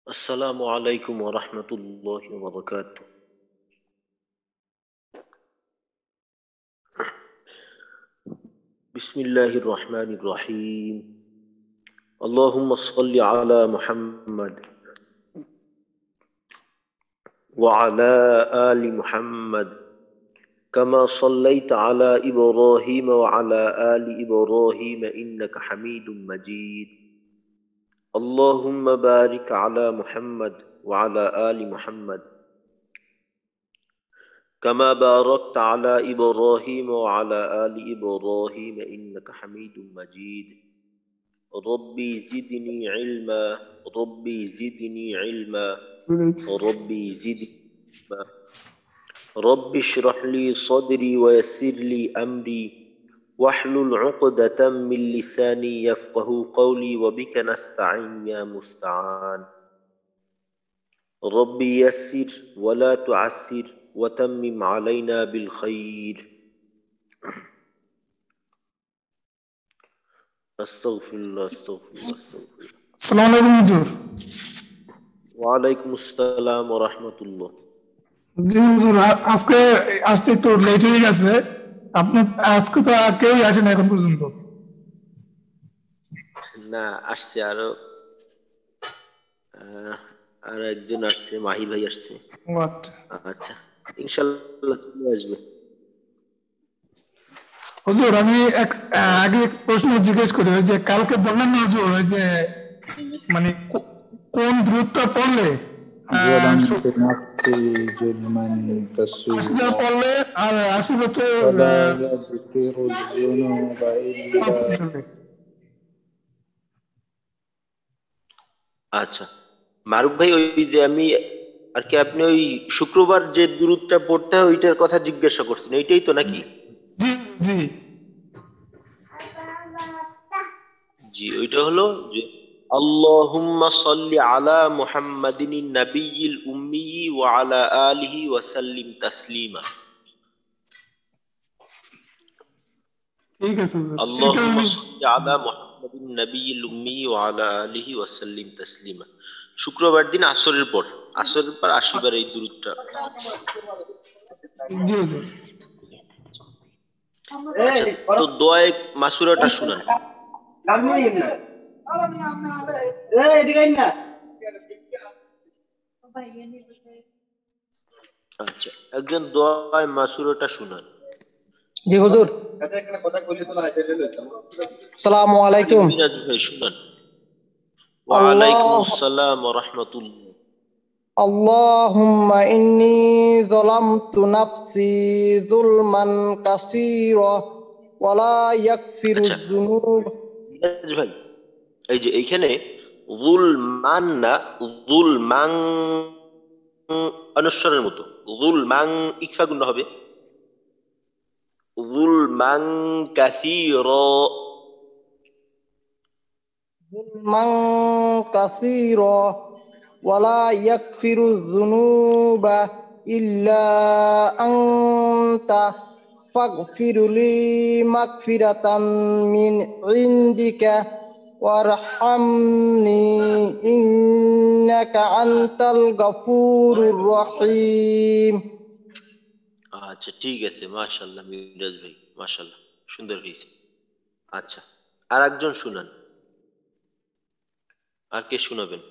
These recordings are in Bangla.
السلام عليكم ورحمة الله وبركاته. بسم الله الرحمن الرحيم. اللهم صل على محمد وعلى آل محمد كما صليت على إبراهيم وعلى آل إبراهيم إنك حميد مجيد. اللهم بارك على محمد وعلى آل محمد كما باركت على إبراهيم وعلى آل إبراهيم إنك حميد مجيد. ربي زدني علما ربي زدني علما ربي زدني علما رب اشرح لي صدري ويسر لي أمري واحلل عقدة من لساني يفقه قولي وبك نستعين يا مستعان. ربي يسر ولا تعسر وتمم علينا بالخير. أستغفر الله أستغفر الله أستغفر الله. السلام عليكم হুজুর। ওয়ালাইকুম আসসালাম ওয়া রাহমাতুল্লাহ। জি হুজুর, আজকে আসতে একটু লেট হয়ে গেছে। আপনি আজকে তো কেউই আসেন এখন পর্যন্ত। না, আসছে আরো আর একজন আসছে, মাহি ভাই আসছে। আচ্ছা, ইনশাআল্লাহ চলে আসবে। হুজুর, আমি আগে এক প্রশ্ন জিজ্ঞেস করি, ওই যে কালকে বললেন না হুজুর, ওই যে মানে কোন দ্রুতটা পড়লে আসলে পড়লে আর আসলে হচ্ছে আচ্ছা মারুফ ভাই, ওই যে আমি আর কি, আপনি ওই শুক্রবার যে দুরূদটা পড়তে হয় ওইটার কথা জিজ্ঞাসা করছেন, এইটাই তো নাকি? জি জি জি, ওইটা হলো যে আল্লাহুম্মা সাল্লি আলা মুহাম্মাদিন নাবিয়্যিল উম্মি ওয়া আলা আলিহি ওয়া সাল্লিম তাসলিমা। ঠিক আছে হুজুর। আল্লাহুম্মা সাল্লি আলা মুহাম্মাদিন নাবিয়্যিল উম্মি ওয়া আলা আলিহি ওয়া সাল্লিম তাসলিমা। শুক্রবার দিন আসরের পর 80 বার এই দুরূদটা। জি হুজুর। আচ্ছা, তো দোয়ায়ে মাসুরাটা শুনান। আচ্ছা, একজন দোয়ায়ে মাসুরাটা শুনান। জি হুজুর। আসসালামু আলাইকুম। মিরাজ ভাই শুনান। ওয়া আলাইকুম আসসালাম ওয়া রাহমাতুল্লাহ। আল্লাহুম্মা ইন্নী যালামতু নাফসি যুলমান কাসীরা ওয়া লা ইয়াগফিরুয যুনুব। মিরাজ ভাই, এই যে এইখানে যুলমান না, যুলমান অনুস্বরের মতো, যুলমান ইকফা গুণ হবে, যুলমান কাসীরা। যুলমান কাসীরা ওয়া লা ইয়াগফিরুয যুনুবা ইল্লা আনতা ফাগফিরলি মাগফিরাতাম মিন ইনদিকা ওয়ারহামনি ইন্নাকা আনতাল গফুরুর রহিম। আচ্ছা, ঠিক আছে, মাশাআল্লাহ মিরাজ ভাই, মাশাআল্লাহ, সুন্দর হয়েছে। আচ্ছা, আর একজন শুনান। আর কে শোনাবেন?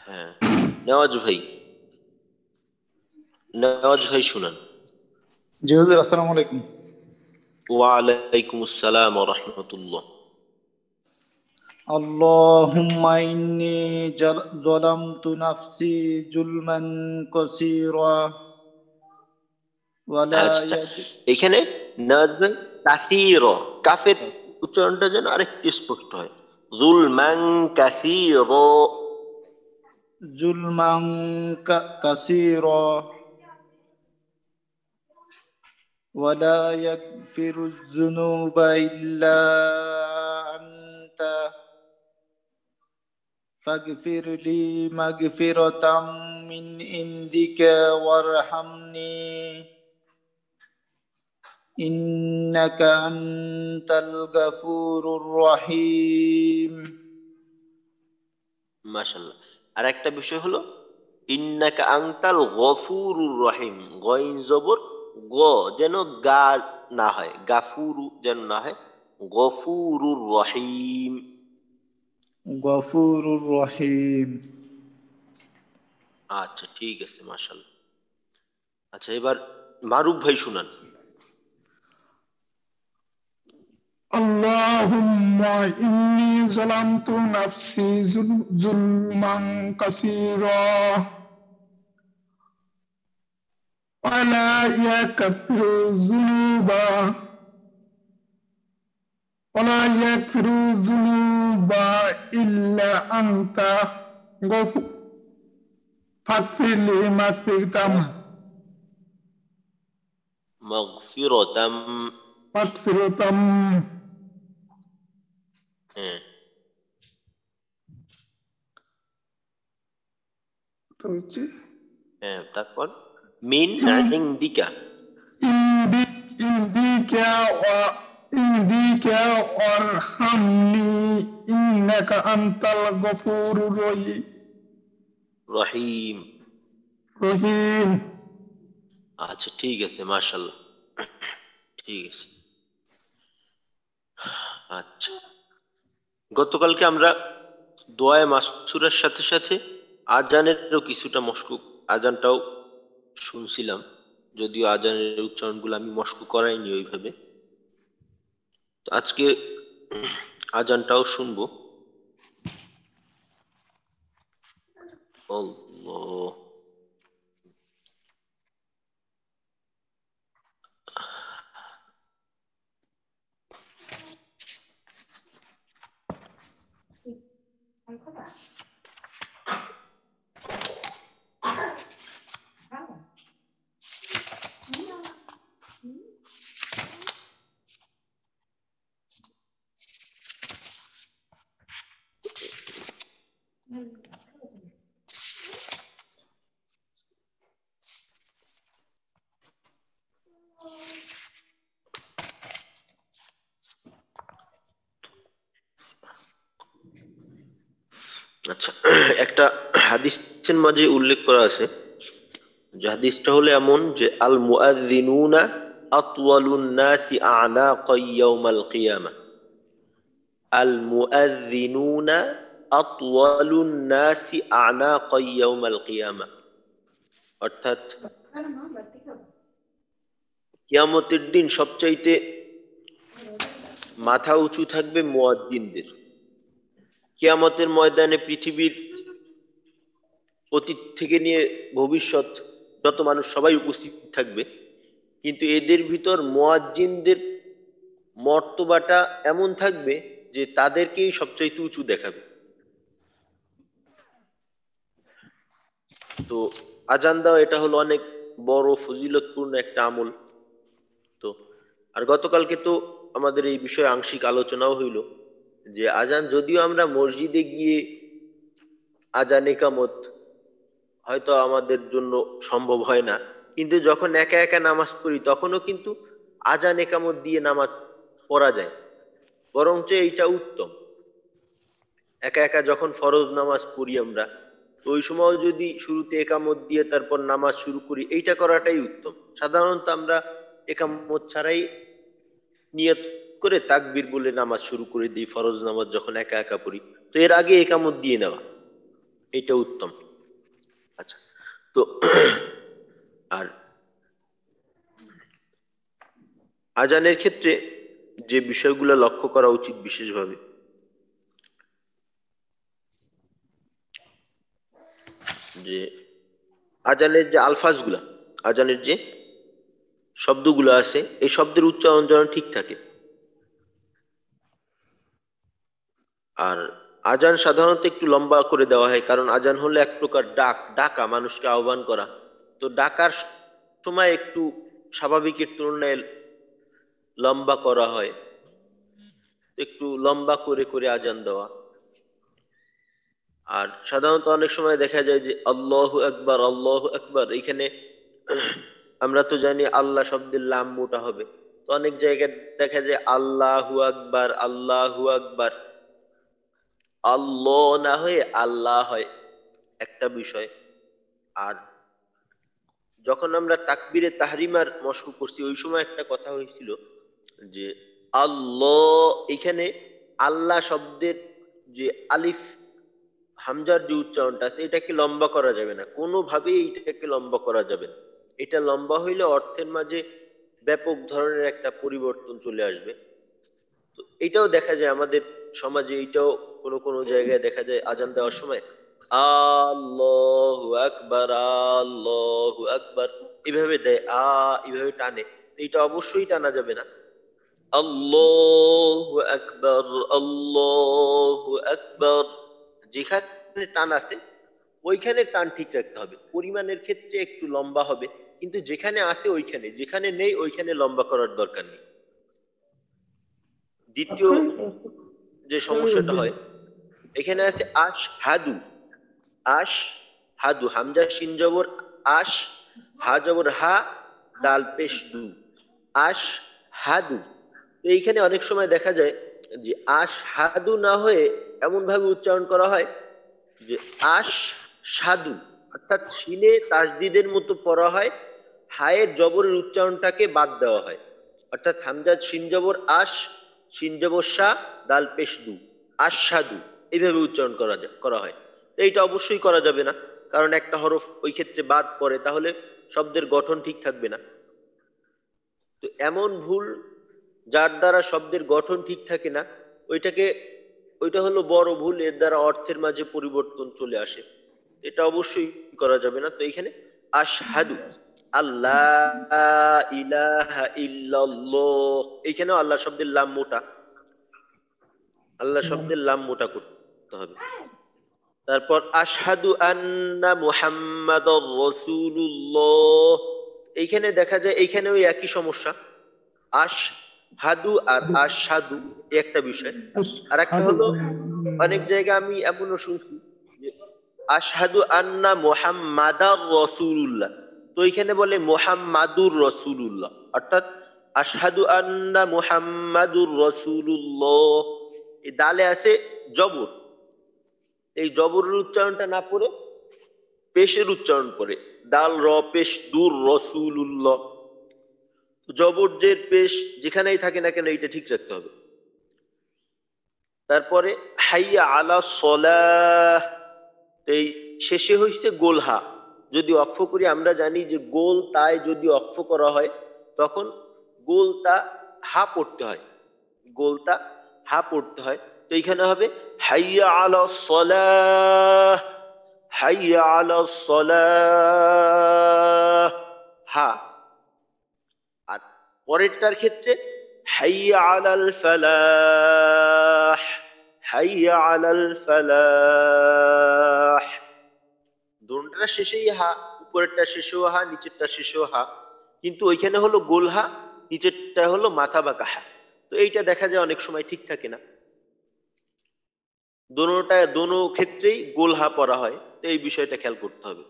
হ্যাঁ, নেওয়াজ ভাই, নেওয়াজ ভাই শুনান। জি হুজুর, আসসালামু আলাইকুম। ওয়া আলাইকুম আসসালাম ওয়া রাহমাতুল্লাহ। আল্লাহুম্মা ইন্নী যালামতু নাফসি যুলমান কাসীরা ওয়া লা এখানে নেওয়াজ ভাই কাসীরা, কাফের উচ্চারণটা যেন আরেকটু স্পষ্ট হয়। যুলমান কাসীরা, যুলমান কাসীরা ওয়া লা ইয়াগফিরুয যুনুবা ইল্লা আনতা ফাগফিরলি মাগফিরাতাম মিন ইনদিকা ওয়ারহামনি ইন্নাকা আনতাল গফুরুর রহিম। মাশাআল্লাহ। আর একটা বিষয় হলো ইন্নাকা আনতাল গফুরুর রহিম, গইন জবর গ যেন গা না হয়, গাফুরু যেন না হয়, গফুরুর রহিম। গফুরুর রহিম। আচ্ছা ঠিক আছে, মাশাআল্লাহ। আচ্ছা এবার মারুফ ভাই শুনান। আল্লাহুম্মা ইন্নী যালামতু নাফসি যুলমান কাসীরা ওয়া লা ইয়াগফিরু যুনুবা ইল্লা আনতা ফাগফিরলি মাগফিরাতাম। মাগফিরাতাম। হ্যাঁ, তো হচ্ছে হ্যাঁ, তারপর মিন ইনদিকা। ইন্দি ইন্দিকা ওয়া ইন্দিকা ওয়ারহামনি ইন্নাকা আনতাল গফুরুর রহিম। রহিম। আচ্ছা ঠিক আছে, মাশাআল্লাহ, ঠিক আছে। আচ্ছা, গতকালকে আমরা দোয়ায়ে মাসসুরার সাথে সাথে আজানেরও কিছুটা মশকু, আজানটাও শুনছিলাম, যদিও আজানের উচ্চারণগুলো আমি মশকু করাইনি ওইভাবে। তো আজকে আজানটাও শুনবো। আল্লাহ। আচ্ছা, একটা হাদিসের মাঝে উল্লেখ করা আছে, যে হাদিসটা হলো এমন যে আল মুআযযিনুনা আতওয়ালুন নাসি আ'নাকান ইয়াউমাল কিয়ামা। আল মুআযযিনুনা আতওয়ালুন নাসি আ'নাকান ইয়াউমাল কিয়ামা, অর্থাৎ কিয়ামতের দিন সবচাইতে মাথা উঁচু থাকবে মুয়াজ্জিনদের। কিয়ামতের ময়দানে পৃথিবীর অতীত থেকে নিয়ে ভবিষ্যৎ যত মানুষ সবাই উপস্থিত থাকবে, কিন্তু এদের ভিতর মুয়াজ্জিনদের মর্তবাটা এমন থাকবে যে তাদেরকেই সবচাইতে উঁচু দেখাবে। তো আজান দেওয়া এটা হলো অনেক বড় ফজিলতপূর্ণ একটা আমল। তো আর গতকালকে তো আমাদের এই বিষয়ে আংশিক আলোচনাও হইল, যে আজান যদিও আমরা মসজিদে গিয়ে আজান একামত হয়তো আমাদের জন্য সম্ভব হয় না, কিন্তু যখন একা একা নামাজ পড়ি তখনও কিন্তু আজান একামত দিয়ে নামাজ পড়া যায়, বরঞ্চ এইটা উত্তম। একা একা যখন ফরজ নামাজ পড়ি আমরা, তো ওই সময় যদি শুরুতে একামত দিয়ে তারপর নামাজ শুরু করি, এইটা করাটাই উত্তম। সাধারণত আমরা একামত ছাড়াই নিয়ত করে তাকবীর বলে নামাজ শুরু করে দিই ফরজ নামাজ যখন একা একা পড়ি, তো এর আগে একামত দিয়ে নেওয়া এটা উত্তম। আচ্ছা, তো আর আজানের ক্ষেত্রে যে বিষয়গুলো লক্ষ্য করা উচিত বিশেষভাবে, যে আজানের যে আলফাজগুলা, আজানের যে শব্দগুলো আছে, এই শব্দের উচ্চারণ যেন ঠিক থাকে। আর আজান সাধারণত একটু লম্বা করে দেওয়া হয়, কারণ আজান হলো এক প্রকার ডাকা, মানুষকে আহ্বান করা। তো ডাকার সময় একটু স্বাভাবিকের তুলনায় লম্বা করা হয়, একটু লম্বা করে করে আজান দেওয়া। আর সাধারণত অনেক সময় দেখা যায় যে আল্লাহু আকবার, আল্লাহু আকবার, এখানে আমরা তো জানি আল্লাহ শব্দের লাম মোটা হবে, তো অনেক জায়গায় দেখা যায় আল্লাহু আকবার, আল্লাহু আকবার, আল্লাহ না হয়ে আল্লাহ হয়, একটা বিষয়। আর যখন আমরা তাকবীরে তাহরিমার মশক করছি ওই সময় একটা কথা হয়েছিল যে আল্লাহ, এখানে আল্লাহ শব্দের যে আলিফ হামজার যে উচ্চারণটা আছে এটাকে লম্বা করা যাবে না, কোনোভাবেই এটাকে লম্বা করা যাবে না। এটা লম্বা হইলে অর্থের মাঝে ব্যাপক ধরনের একটা পরিবর্তন চলে আসবে। তো এটাও দেখা যায় আমাদের সমাজে, এটাও কোনো কোনো জায়গায় দেখা যায় আজান দেওয়ার সময় আল্লাহু আকবার আল্লাহু আকবার এভাবে দেয়, এভাবে টানে। তো এটা অবশ্যই টানা যাবে না। আল্লাহু আকবার আল্লাহু আকবার, যেখানে টান আছে ওইখানে টান ঠিক রাখতে হবে। পরিমাণের ক্ষেত্রে একটু লম্বা হবে, কিন্তু যেখানে আছে ওইখানে, যেখানে নেই ওইখানে লম্বা করার দরকার নেই। দ্বিতীয় যে সমস্যাটা হয়, এখানে আছে আশহাদু, আশহাদু, হামজা শিন জবর আশ, হা জবর হা, দাল পেশ দু, আশহাদু। তো এইখানে অনেক সময় দেখা যায় যে আশহাদু না হয়ে এমন ভাবে উচ্চারণ করা হয় যে আশহাদু, অর্থাৎ শিনে তাসদিদের মতো পড়া হয়, হায়ের জবরের উচ্চারণটাকে বাদ দেওয়া হয়। অর্থাৎ হামজা শিন জবর আশ, শিন জবর শা, দাল পেশ দু, আশহাদু এইভাবে উচ্চারণ করা হয়। তো এইটা অবশ্যই করা যাবে না, কারণ একটা হরফ ওই ক্ষেত্রে বাদ পড়ে, তাহলে শব্দের গঠন ঠিক থাকবে না। তো এমন ভুল যার দ্বারা শব্দের গঠন ঠিক থাকে না, ওইটা হলো বড় ভুল, এর দ্বারা অর্থের মাঝে পরিবর্তন চলে আসে। এটা অবশ্যই করা যাবে না। তো এখানে আশহাদু আল্লাহ ইলাহা ইল্লাল্লাহ, এখানেও আল্লাহ শব্দের লাম মোটা, আল্লাহ শব্দের লাম মোটা করতে হবে। তারপর আশহাদু আন্না মুহাম্মাদুর রাসূলুল্লাহ, এইখানে দেখা যায় এইখানেও একই সমস্যা, আশহাদু আর আশহাদু একটা বিষয়। আর একটা হলো অনেক জায়গায় আমি এমনও শুনছি যে আশহাদু আন্না মুহাম্মাদার রাসূলুল্লাহ, তো এখানে বলে মুহাম্মাদুর রাসূলুল্লাহ, অর্থাৎ আশহাদু আন্না মুহাম্মাদুর রাসূলুল্লাহ, এই দালে আছে জবর, এই জবরের উচ্চারণটা না পড়ে পেশের উচ্চারণ করে, দাল র পেশ দূর রসুল্লাহ। জবরজের পেশ যেখানেই থাকে না কেন এটা ঠিক রাখতে হবে। তারপরে হাইয়া আলা সলাহ, এই শেষে হইছে গোলহা, যদি অক্ফ করি আমরা জানি যে গোল তায় যদি অক্ফ করা হয় তখন গোলতা হা পড়তে হয়, গোলতা হা পড়তে হয়। তো এইখানে হবে হাইয়া আলা সলাহ, হাইয়া আলা সলাহ, হা। আর পরেরটার ক্ষেত্রে হাইয়া আলাল ফালাহ, হাইয়া আলাল ফালাহ, দোনটা শেষেই হা, উপরেরটা শেষেও হা, নিচেরটা শেষেও হা, কিন্তু ওইখানে হলো গোল হা, নিচেরটা হলো মাথা বাঁকা হা। তো এইটা দেখা যায় অনেক সময় ঠিক থাকে না, দোনো ক্ষেত্রেই গোল হা পড়া হয়। তো এই বিষয়টা খেয়াল করতে হবে।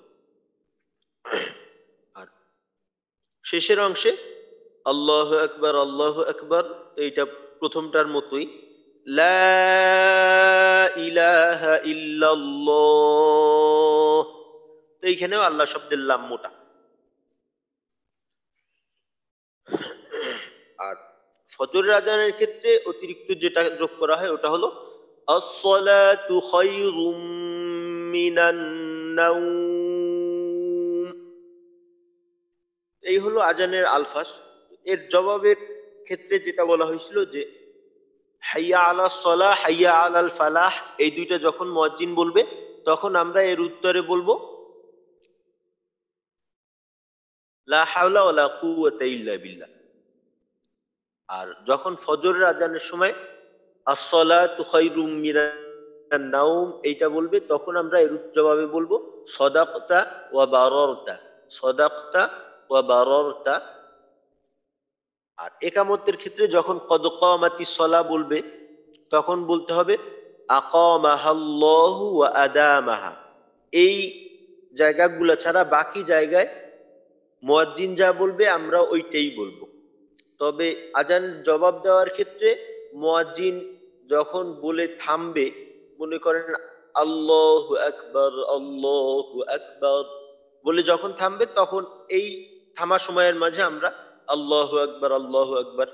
আর শেষের অংশে আল্লাহু আকবার আল্লাহু আকবার, তো এইটা প্রথমটার মতোই, লা ইলাহা ইল্লাল্লাহ, তো এইখানেও আল্লাহ শব্দের লাম মোটা। আর ফজরের আজানের ক্ষেত্রে অতিরিক্ত যেটা যোগ করা হয় ওটা হলো আসসালাতু খায়রুম মিনান নাওম, এই হলো আজানের আলফাজ। এর জবাবের ক্ষেত্রে যেটা বলা হয়েছিল যে হাইয়া আলা সলাহ হাইয়া আলাল ফালাহ, এই দুইটা যখন মুয়াজ্জিন বলবে তখন আমরা এর উত্তরে বলবো লা হাওলা ওয়ালা কুওয়াতা ইল্লা বিল্লাহ। আর যখন ফজরের আজানের সময় আসসালাতু খায়রুম মিনান নাওম এইটা বলবে তখন আমরা এর জবাবে বলবো সাদাকতা ওয়া বারারতা, সাদাকতা ওয়া বারারতা। আর একামতের ক্ষেত্রে যখন কদ কামাতিস সালাহ বলবে তখন বলতে হবে আকামাহাল্লাহু ওয়া আদামাহা। এই জায়গাগুলো ছাড়া বাকি জায়গায় মুয়াজ্জিন যা বলবে আমরা ওইটাই বলবো। তবে আজান জবাব দেওয়ার ক্ষেত্রে মুয়াজ্জিন যখন বলে থামবে মনে করেন আল্লাহু আকবার বলে যখন থামবে, তখন এই থামা সময়ের মাঝে আমরা আল্লাহু আকবার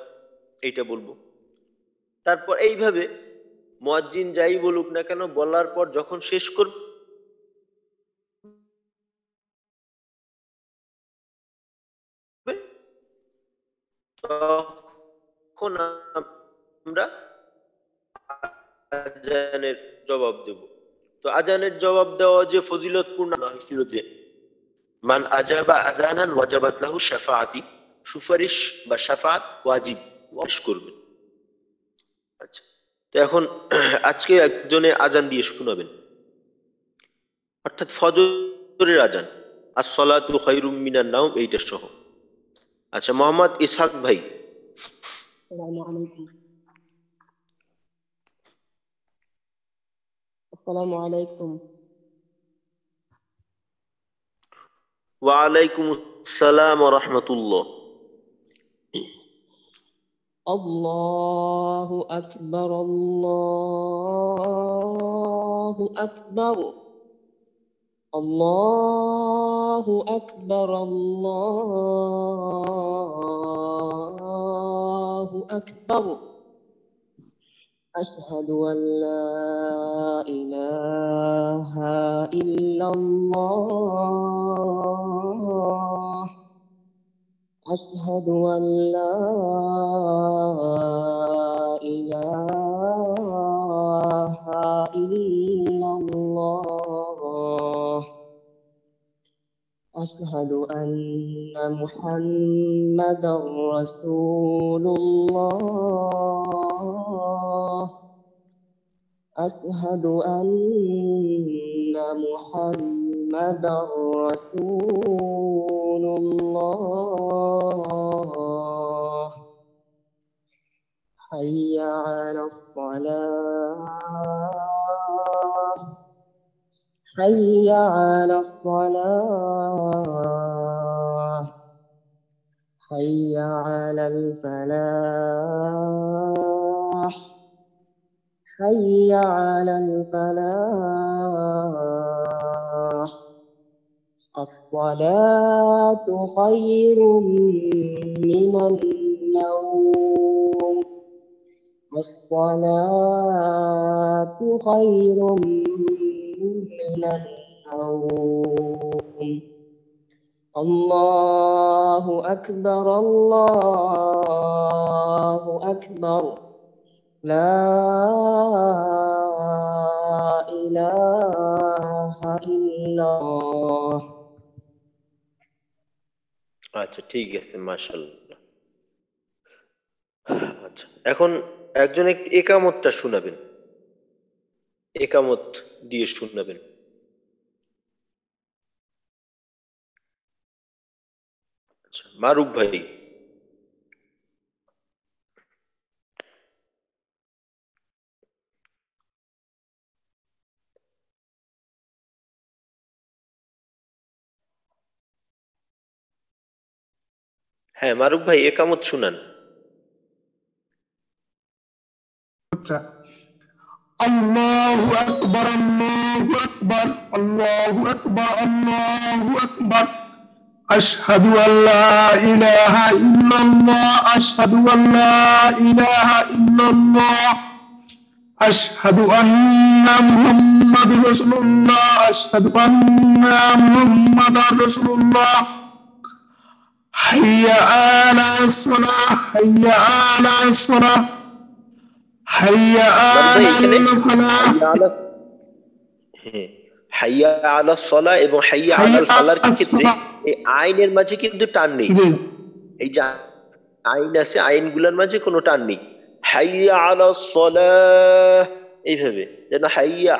এইটা বলবো। তারপর এইভাবে মুয়াজ্জিন যাই বলুক না কেন, বলার পর যখন শেষ করবে তখন আমরা আজানের জবাব দেব। তো আজানের জবাব দেওয়া যে ফজিলতপূর্ণ হয়েছিল যে মান আজাবা আযানান ওয়াজাবাত লাহু শাফাআতি, সুপারিশ বা শাফাআত ওয়াজিব, করবে। আচ্ছা, তো এখন আজকে একজনে আজান দিয়ে শোনাবেন, অর্থাৎ ফজরের আজান, আস-সালাতু খায়রুম মিনান নাওম, এইটা সহ। আচ্ছা, মোহাম্মদ ইসহাক ভাই। আসসালামু আলাইকুম। আসসালামু আলাইকুম। ওয়া আলাইকুম আসসালাম ওয়া রাহমাতুল্লাহ। আল্লাহু আকবার, আল্লাহু আকবার, আল্লাহু আকবার, আল্লাহু আকবার। আশহাদু আল্লা ইলাহা ইল্লাল্লাহ, আশহাদু আল্লা ইলাহা ইল্লাল্লাহ, আশহাদু আন্না মুহাম্মাদার রাসূলুল্লাহ, আশহাদু আন্না মুহাম্মাদার রাসূলুল্লাহ। হাইয়া আলাস সালাহ, হাইয়া আলাস সালাহ, হাইয়া আলাল ফালাহ, হাইয়া আলাল ফালাহ। আসসালাতু খায়রুম মিনান নাওম, আসসালাতু খায়রুম মিনান নাওম। আল্লাহু আকবার, আল্লাহু আকবার, লা ইলাহা ইল্লাল্লাহ। আচ্ছা, ঠিক আছে, মাশাআল্লাহ। আচ্ছা, এখন একজন একামতটা শোনাবেন, একামত দিয়ে শোনাবেন। আচ্ছা, মারুফ ভাই। হ্যাঁ, মারুফ ভাই, একামত শুনান। আচ্ছা, আল্লাহু আকবার, আল্লাহু আকবার, আল্লাহু আকবার, আল্লাহু আকবার। আশহাদু আল্লা ইলাহা ইল্লাল্লাহ, আশহাদু আল্লা ইলাহা ইল্লাল্লাহ, আশহাদু আন্না মুহাম্মাদুর রাসূলুল্লাহ, আশহাদু আন্না মুহাম্মাদার রাসূলুল্লাহ। হাইয়া আলাস সালাহ, হাইয়া আলাস সালাহ, হাইয়া আলাল ফালাহ, হাইয়া আলাস সালাহ এবং হাইয়া আলাল ফালার ক্ষেত্রে এই আইনের মাঝে কিন্তু টান নেই। এই যে আইন আছে, আইনগুলোর মাঝে কোনো টান নেই। হাইয়া আলাস সালাহ, এইভাবে যেন হাইয়া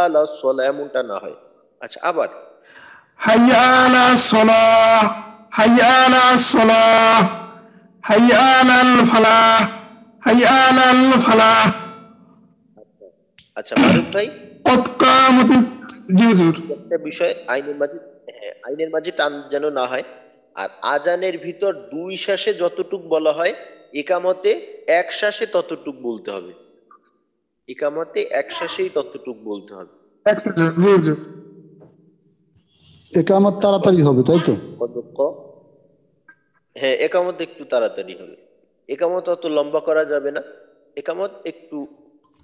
আলাস সালাহ এমনটা না হয়। আচ্ছা, আবার হাইয়া আলাস সালাহ, হাইয়া আলাস সালাহ, হাইয়া আলাল ফালাহ, হাইয়া আলাল ফালাহ। আচ্ছা, মারুফ ভাই, কদ কামাতিস, জি হুজুর। একটা বিষয়, আইনের মাঝে টান যেন না হয়। আর আজানের ভিতর দুই শ্বাসে যতটুক বলা হয়, একামতে এক শ্বাসে ততটুক বলতে হবে। ইকামতে এক শ্বাসেই ততটুক বলতে হবে। একামত তাড়াতাড়ি হবে, তাই তো? হ্যাঁ, একামত একটু তাড়াতাড়ি হবে। একামত অত লম্বা করা যাবে না, একামত একটু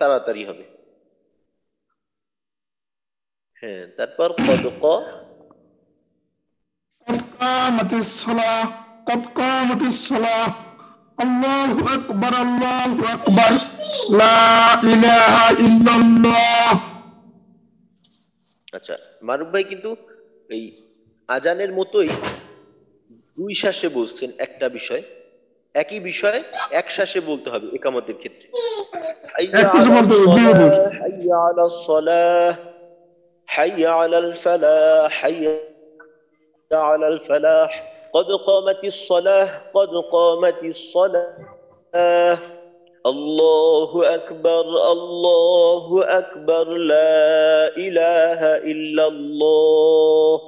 তাড়াতাড়ি হবে। হ্যাঁ, তারপর কদ قامت الصلاة قد قامت الصلاة الله أكبر الله أكبر لا إله إلا الله। আচ্ছা, মারুফ ভাই কিন্তু এই আজানের মতোই দুই শ্বাসে বলছেন একটা বিষয়, একই বিষয় এক শ্বাসে বলতে হবে একামতের ক্ষেত্রে। হাইয়া আলাস সালাহ, হাইয়া আলাস সালাহ, হাইয়া আলাল ফালাহ, হাইয়া আলাল ফালাহ, قد قامت الصلاة قد قامت الصلاة، الله أكبر الله أكبر لا إله إلا الله।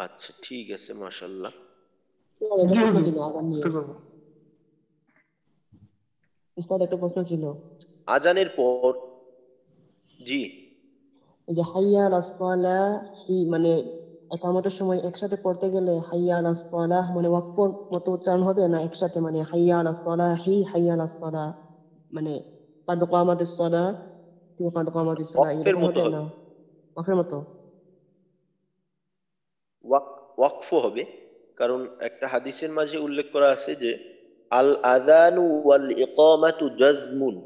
আচ্ছা ঠিক আছে, মাশাআল্লাহ। একটা প্রশ্ন ছিল, আজানের পর জি এই যে হাইয়া আলাস সালাহ, মানে একামতের সময় একসাথে পড়তে গেলে হাইয়া আলাস সালাহ মানে ওয়াকফর মতো উচ্চারণ হবে না একসাথে, মানে হাইয়া আলাস সালাহ হাইয়া আলাস সালাহ, মানে কাদ কামাতিস সালাহ কাদ কামাতিস সালাহ ওয়াকফের এরকম মতো হবে হবে, না? ওয়াকফের মতো ওয়াকফ হবে, কারণ একটা হাদিসের মাঝে উল্লেখ করা আছে যে আল আযানু ওয়াল ইকামাতু জাজমুন,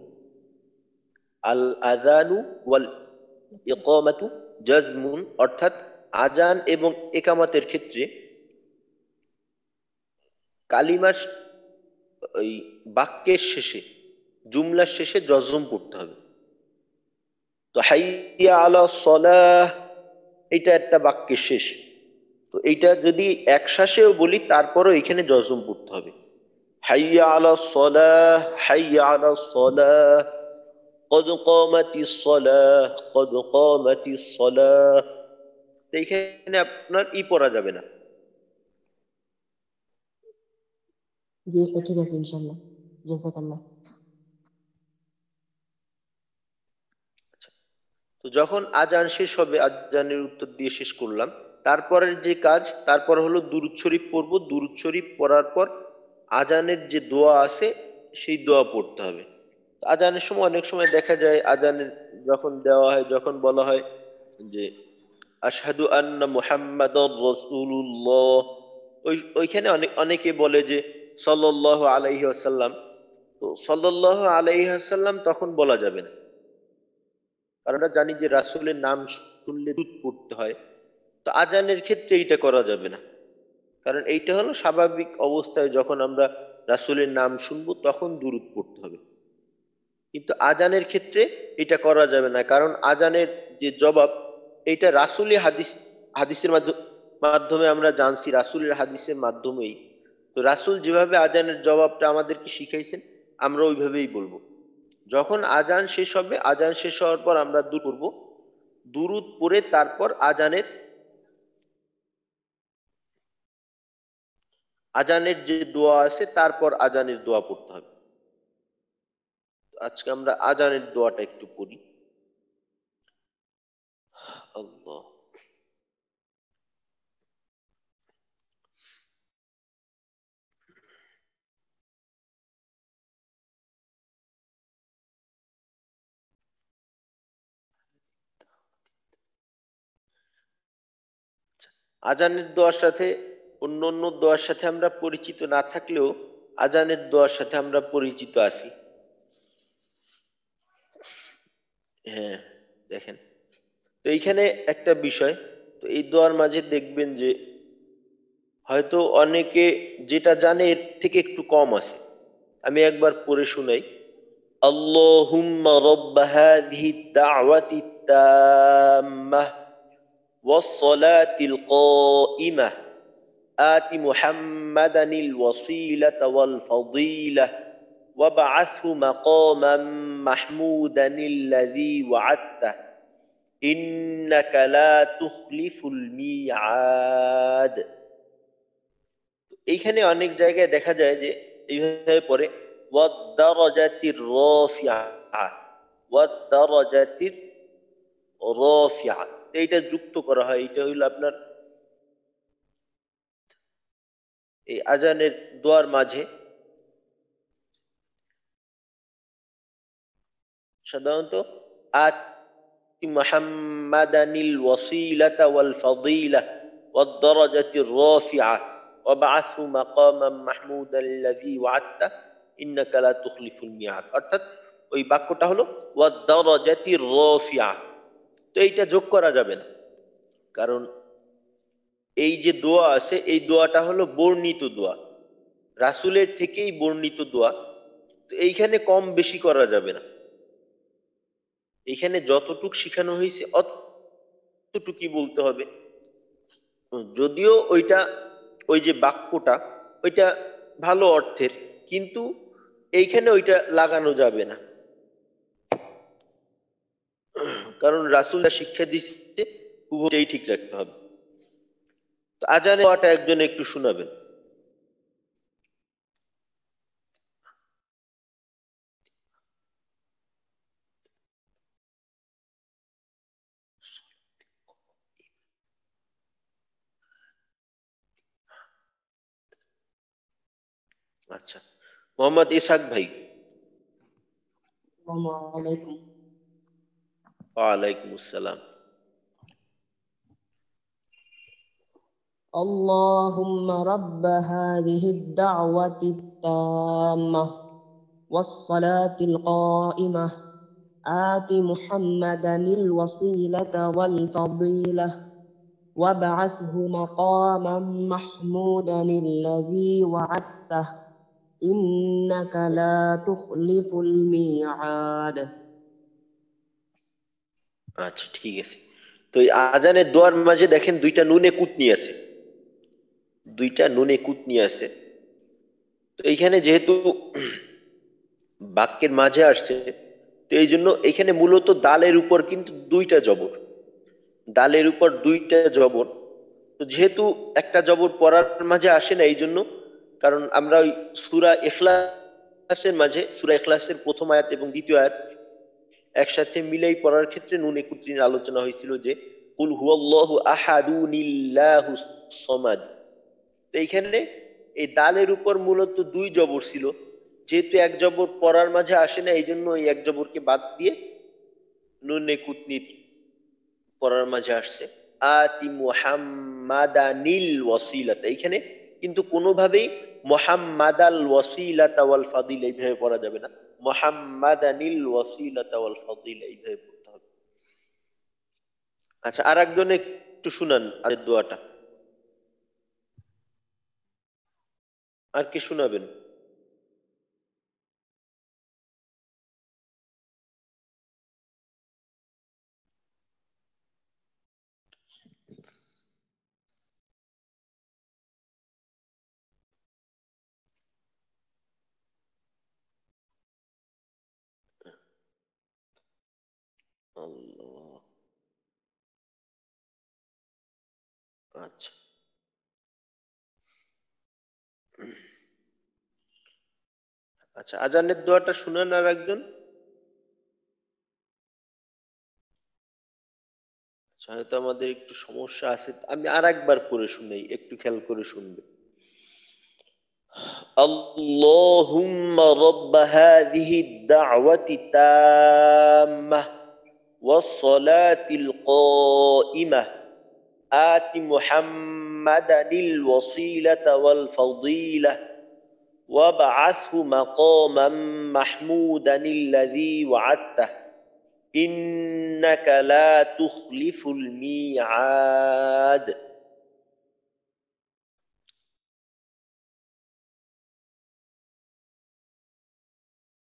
আল আযানু ওয়াল ইকামাতু জাজমুন, অর্থাৎ আজান এবং ইকামতের ক্ষেত্রে কালিমার ওই বাক্যের শেষে জুমলার শেষে জজম পড়তে হবে। তো হাইয়া আলা সলাহ এটা একটা বাক্যের শেষ, তো এইটা যদি এক শ্বাসেও বলি তারপরও এখানে জজম পড়তে হবে। হাইয়া আলা সলাহ হাইয়া আলা সলাহ, قد قامت الصلاة قد قامت الصلاة। তো এইখানে আপনার পড়া যাবে না। জি স্যার, ঠিক আছে ইনশাআল্লাহ, জাযাকাল্লাহ। তো যখন আজান শেষ হবে, আজানের উত্তর দিয়ে শেষ করলাম, তারপরের যে কাজ, তারপর হলো দুরূদ শরীফ পড়ব। দুরূদ শরীফ পড়ার পর আজানের যে দোয়া আছে সেই দোয়া পড়তে হবে। আজানের সময় অনেক সময় দেখা যায় আজানের যখন দেওয়া হয়, যখন বলা হয় যে আশহাদু আন্না মুহাম্মাদুর রাসূলুল্লাহ, ওইখানে অনেকে বলে যে সাল্লাল্লাহু আলাইহি ওয়াসাল্লাম। তো সাল্লাল্লাহু আলাইহি ওয়াসাল্লাম তখন বলা যাবে না, কারণ আমরা জানি যে রাসূলের নাম শুনলে দুরূদ পড়তে হয়। তো আজানের ক্ষেত্রে এইটা করা যাবে না, কারণ এইটা হলো স্বাভাবিক অবস্থায় যখন আমরা রাসূলের নাম শুনবো তখন দুরূদ পড়তে হবে। কিন্তু আজানের ক্ষেত্রে এটা করা যাবে না, কারণ আজানের যে জবাব এইটা রাসূলি হাদিসের মাধ্যমে আমরা জানছি, রাসূলের হাদিসের মাধ্যমেই। তো রাসূল যেভাবে আজানের জবাবটা আমাদেরকে শিখাইছেন আমরা ওইভাবেই বলবো। যখন আজান শেষ হবে, আজান শেষ হওয়ার পর আমরা দুরূদ পড়ব, দুরূদ পড়ে তারপর আজানের যে দোয়া আছে তারপর আজানের দোয়া পড়তে হবে। আজকে আমরা আজানের দোয়াটা একটু পড়ি। আল্লাহ আজানের দোয়ার সাথে অন্য অন্য দোয়ার সাথে আমরা পরিচিত না থাকলেও আজানের দোয়ার সাথে আমরা পরিচিত আছি। হ্যাঁ, দেখেন তো এইখানে একটা বিষয়, তো এই দোয়ার মাঝে দেখবেন যে হয়তো অনেকে যেটা জানে এর থেকে একটু কম আছে। আমি একবার পড়ে শুনাই। আল্লাহুম্মা রাব্ব হাযিহিদ দাওয়াতিত তাম্মাহ ওয়াস-সালাতিল কাইমাহ আতি মুহাম্মাদানিল ওয়াসিলাতা ওয়াল ফাদিলাহ ওয়াবআথহু মাকামান মাহমুদানিল্লাযী ওয়া'আদতাহ ইন্নাকা লা তুখলিফুল মিআদ। এইখানে অনেক জায়গায় দেখা যায় যে এইভাবে পড়ে ওয়াদ-দারাজাতির রাফিআ, ওয়াদ-দারাজাতির রাফিআ, এইটা যুক্ত করা হয়। এটা হইল আপনার এই আজানের দোয়ার মাঝে সাধারণত আতি মুহাম্মাদানিল ওয়াসিলাতা ওয়াল ফাদিলা ওয়াদ-দারাজাতির রাফিআ ওয়াবআসহু মাকামান মাহমুদান আল্লাযী ওয়া'আদতা ইন্নাকা লা তুখলিফুল মিয়াদ। অর্থাৎ ওই বাক্যটা হলো ওয়াদ-দারাজাতির রাফিআ। তো এইটা যোগ করা যাবে না, কারণ এই যে দোয়া আছে এই দোয়াটা হলো বর্ণিত দোয়া, রাসূলের থেকেই বর্ণিত দোয়া। তো এইখানে কম বেশি করা যাবে না, এখানে যতটুক শিখানো হয়েছে অতটুকুই বলতে হবে। যদিও ওইটা ওই যে বাক্যটা ওইটা ভালো অর্থের, কিন্তু এইখানে ওইটা লাগানো যাবে না, কারণ রাসূলরা শিক্ষা দিচ্ছে উভয়টাই ঠিক রাখতে হবে। তো আজানে দোয়াটা একজন একটু শোনাবেন। আচ্ছা, মোহাম্মদ ইসহাক ভাই। আসসালামু আলাইকুম। ওয়ালাইকুম আসসালাম। اللهم رب هذه الدعوة التامة والصلاة القائمة آت محمدا الوسيلة والفضيلة وابعثه مقاما محمودا الذي وعدته إنك لا تخلف الميعاد. আচ্ছা, ঠিক আছে। তো এই আজানের দোয়ার মাঝে দেখেন দুইটা নুনে কুতনি আছে, দুইটা নুনে কুতনি আছে। তো এইখানে যেহেতু বাক্যের মাঝে আসছে, তো এই জন্য এখানে মূলত দালের উপর কিন্তু দুইটা জবর, দালের উপর দুইটা জবর। তো যেহেতু একটা জবর পড়ার মাঝে আসে না এই জন্য, কারণ আমরা ওই সূরা ইখলাসের মাঝে, সূরা ইখলাসের প্রথম আয়াত এবং দ্বিতীয় আয়াত একসাথে মিলাই পড়ার ক্ষেত্রে নুনে কুতনির আলোচনা হয়েছিল যে কুল হুয়াল্লাহু আহাদুনিল্লাহুস সামাদ। তো এইখানে এই দালের উপর মূলত দুই জবর ছিল, যেহেতু এক জবর পড়ার মাঝে আসে না এই জন্য এই এক জবরকে বাদ দিয়ে নুনে কুতনি পড়ার মাঝে আসছে। আতি মুহাম্মাদানিল ওয়াসিলাতা, এইখানে কিন্তু কোনোভাবেই মুহাম্মাদাল ওয়াসিলাতা ওয়াল ফাদিলা এইভাবে পড়া যাবে না, মুহাম্মাদানিল ওয়াসিলাতা ওয়াল ফাদিলা এইভাবে পড়তে হবে। আচ্ছা, আর একজন একটু শুনান আর দোয়াটা, আর কি শোনাবেন? আল্লাহ। আচ্ছা, আচ্ছা, আজানের দোয়াটা শুনান আর একজন। আচ্ছা, হয়তো আমাদের একটু সমস্যা আছে, আমি আর একবার পড়ে শুনাই, একটু খেয়াল করে শুনবে। আল্লাহুম্মা রাব্বা হাযিহিদ দা'ওয়াতি তাম্মাহ ওয়াস সালাতিল কাইমাহ আতি মুহাম্মাদানিল ওয়াসিলাতা ওয়াল ফাদিলাহ ওয়াবআসহু মাকামান মাহমুদানিল্লাযী ওয়া'আদতাহ ইন্নাকা লা তুখলিফুল মিআদ।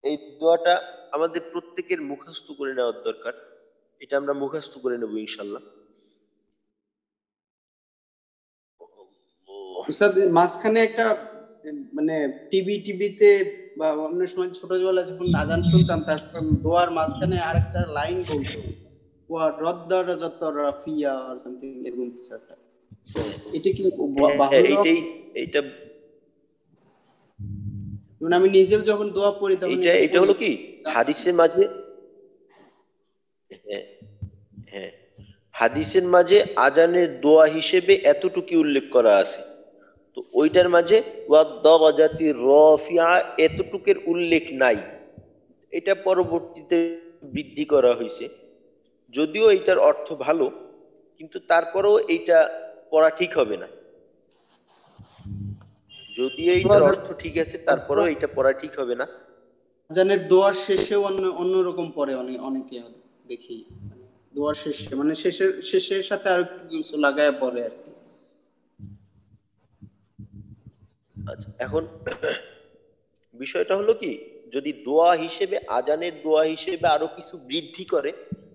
এই দোয়াটা আমাদের প্রত্যেকের মুখস্থ করে নেওয়ার দরকার, এটা আমরা মুখস্থ করে নেব ইনশাআল্লাহ। উস্তাদ মাঝখানে একটা মানে টিভিতে বা অন্য সময় ছোটবেলা যখন আজান শুনতাম তারপর দোয়ার মাঝখানে আরেকটা লাইন বলতো ওয়া রদ্দারাজাত রাফিয়া অর সামথিং এরকম কিছু একটা, এটা কি এইটা যেমন আমি নিজেও যখন দোয়া পড়ি তখন এটা হলো কি হাদিসের মাঝে, হ্যাঁ হাদিসের মাঝে আজানের দোয়া হিসেবে এতটুকু উল্লেখ করা আছে, তো ওইটার মাঝে ওয়াদ-দারাজাতি রাফিআ এতটুকের উল্লেখ নাই, এটা পরবর্তীতে বৃদ্ধি করা হয়েছে। যদিও এইটার অর্থ ভালো, কিন্তু তারপরেও এইটা পড়া ঠিক হবে না। যদিও এইটার অর্থ ঠিক আছে, তারপরেও এইটা পড়া ঠিক হবে না। আজানের দোয়ার শেষেও অন্যরকম পড়ে অনেকে দেখি, দোয়ার শেষে মানে শেষের সাথে আর কিছু লাগায় পড়ে আর কি। আচ্ছা, এখন বিষয়টা হলো কি, যদি দোয়া হিসেবে আজানের দোয়া হিসেবে আরো কিছু বৃদ্ধি করে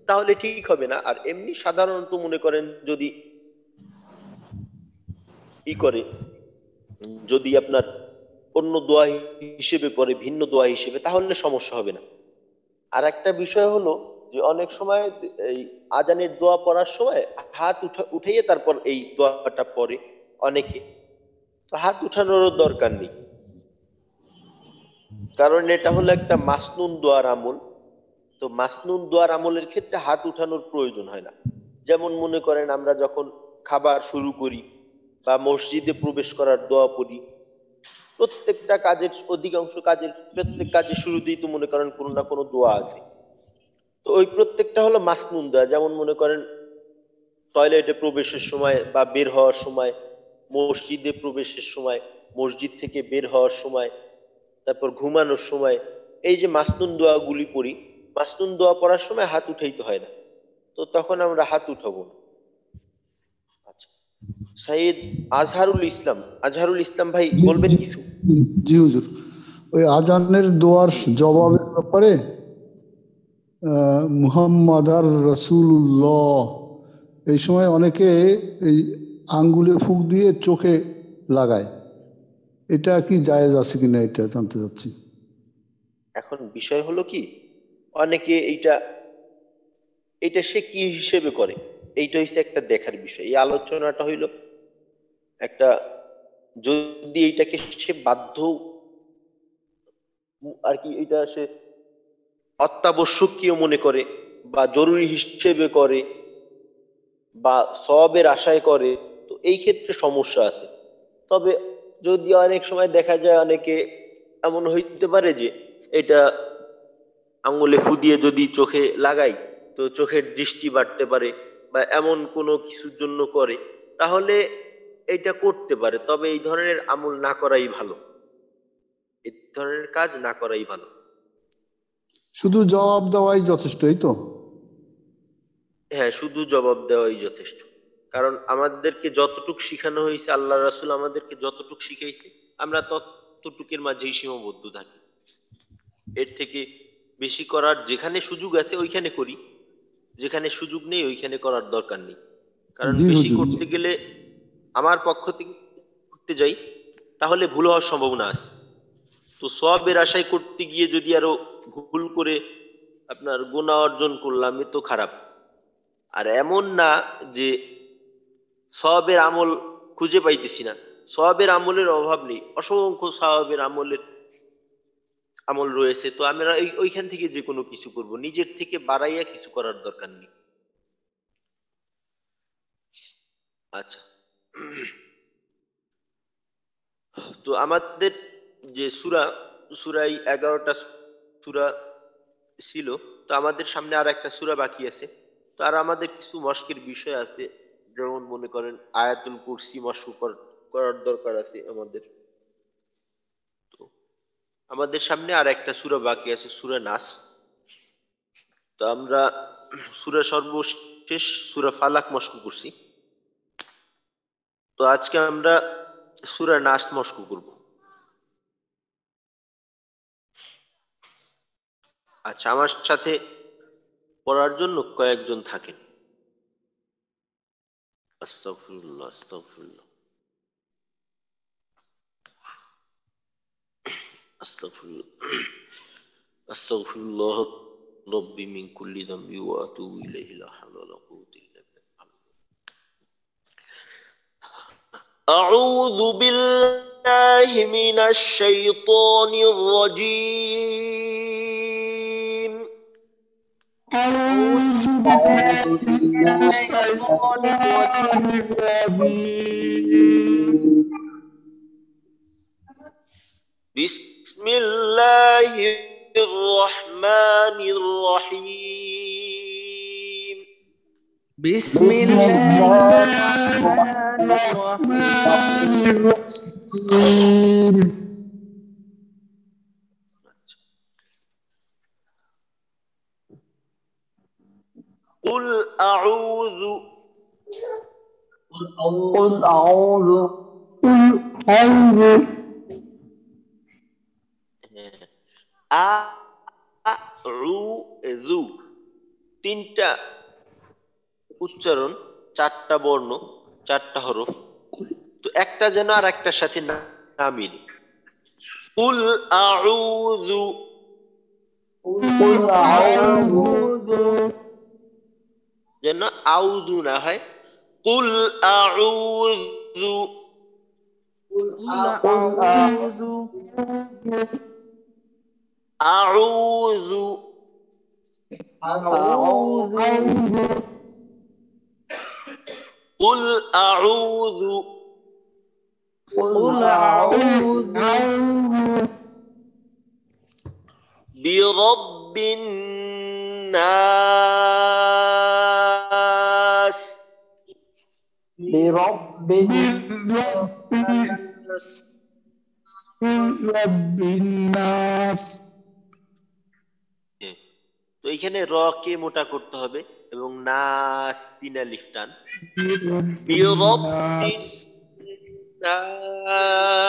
তাহলে ঠিক হবে না। আর এমনি সাধারণত মনে করেন যদি করে, যদি আপনার অন্য দোয়া হিসেবে পড়ে, ভিন্ন দোয়া হিসেবে, তাহলে সমস্যা হবে না। আর একটা বিষয় হলো যে অনেক সময় এই আজানের দোয়া পড়ার সময় হাত উঠাইয়ে তারপর এই দোয়াটা পড়ে অনেকে, তো হাত উঠানোরও দরকার নেই, কারণ এটা হলো একটা মাসনুন দোয়ার আমল। তো মাসনুন দোয়ার আমলের ক্ষেত্রে হাত উঠানোর প্রয়োজন হয় না। যেমন মনে করেন আমরা যখন খাবার শুরু করি বা মসজিদে প্রবেশ করার দোয়া পড়ি, প্রত্যেকটা কাজের, অধিকাংশ কাজের, প্রত্যেক কাজের শুরুতেই তো মনে করেন কোনো না কোনো দোয়া আছে। তো ওই প্রত্যেকটা হলো মাসনুন দোয়া। যেমন মনে করেন টয়লেটে প্রবেশের সময় বা বের হওয়ার সময়, মসজিদে প্রবেশের সময়, মসজিদ থেকে বের হওয়ার সময়, তারপর ঘুমানোর সময়, এই যে মাসনুন দোয়াগুলি পড়ি, মাসনুন দোয়া পড়ার সময় হাত উঠাইতে হয় না, তো তখন আমরা হাত উঠাবো না। আচ্ছা, সাইদ আজহারুল ইসলাম ভাই বলবেন কিছু? জি হুজুর, ওই আজানের দোয়ার জবাবের ব্যাপারে মুহাম্মদ আর রাসূলুল্লাহ, এই সময় অনেকে এই আঙ্গুলে ফুঁক দিয়ে চোখে লাগায়, এটা কি জায়েজ আছে কিনা এটা জানতে চাচ্ছি। এখন বিষয় হলো কি, অনেকে এইটা সে কি হিসেবে করে, এইটা হইছে একটা দেখার বিষয়। এই আলোচনাটা হইল একটা, যদি এইটাকে সে বাধ্য আর কি, এটা সে অত্যাবশ্যকীয় মনে করে বা জরুরি হিসেবে করে বা সওয়াবের আশায় করে, তো এই ক্ষেত্রে সমস্যা আছে। তবে যদি অনেক সময় দেখা যায় অনেকে এমন হইতে পারে যে এটা আঙ্গুলে ফু দিয়ে যদি চোখে লাগাই তো চোখের দৃষ্টি বাড়তে পারে বা এমন কোনো কিছুর জন্য করে, তাহলে এটা করতে পারে। তবে এই ধরনের আমল না করাই ভালো, এই ধরনের কাজ না করাই ভালো। শুধু জবাব দেওয়াই যথেষ্ট, এই তো? হ্যাঁ, শুধু জবাব দেওয়াই যথেষ্ট। কারণ আমাদেরকে যতটুক শিখানো হয়েছে, আল্লাহ রাসূল আমাদেরকে যতটুক শিখাইছে, আমরা ততটুকের মাঝেই সীমাবদ্ধ থাকি। এর থেকে বেশি করার যেখানে সুযোগ আছে ওইখানে করি, যেখানে সুযোগ নেই ওইখানে করার দরকার নেই। কারণ জি বেশি হুজুর। করতে গেলে, আমার পক্ষ থেকে করতে যাই, তাহলে ভুল হওয়ার সম্ভাবনা আছে। তো সওয়াবের আশায় করতে গিয়ে যদি আরো ভুল করে আপনার গুনাহ অর্জন করলাম, এ তো খারাপ। আর এমন না যে সওয়াবের আমল খুঁজে পাইতেছি না, সওয়াবের আমলের অভাব নেই, অসংখ্য সওয়াবের আমল রয়েছে। তো আমরা ওইখান থেকে যে কোনো কিছু করব, নিজের থেকে বাড়াইয়া কিছু করার দরকার নেই। আচ্ছা, তো আমাদের যে সূরাই 11টা সূরা ছিল, তো আমাদের সামনে আর একটা সূরা বাকি আছে। তো আর আমাদের কিছু মশকের বিষয় আছে, যেমন মনে করেন আয়াতুল কুরসি মশক করার দরকার আছে আমাদের। তো আমাদের সামনে আর একটা সূরা বাকি আছে, সূরা নাস। তো আমরা সর্বশেষ সূরা ফালাক মশক করছি, তো আজকে আমরা সূরা নাস মশক করব। আচ্ছা, আমার সাথে পড়ার জন্য কয়েকজন থাকেন। আস্তাগফিরুল্লাহ, আস্তাগফিরুল্লাহ, আস্তাগফিরুল্লাহ, আস্তাগফিরুল্লাহ রব্বি মিন কুল্লি যামবি ওয়া আতুবু ইলাইহি, লা হাওলা ওয়ালা কুওয়াতা ইল্লা বিল্লাহ। আউযু বিল্লাহি بالله من الشيطان الرجيم أعوذ بالله من الشيطان الرجيم بسم الله الرحمن الرحيم بسم بسم الله الله الرحمن الرحمن الرحيم الرحيم قل أعوذ قل أعوذ আ'রু তিনটা উচ্চারণ, চারটা বর্ণ, চারটা হরফ, তো একটা যেন আর একটার সাথে না মিলে। কুল আউযু, قل أعوذ যেন আউযু না হয়। কুল আউযু, قل أعوذ আউযু, أعوذ কুল আউযু قل أعوذ বিরব্বিন নাস, برب رب الناس তো এখানে র কে মোটা করতে হবে এবং নাস তিন আলিফ টান। رب বিরব্বিন الناس নাস,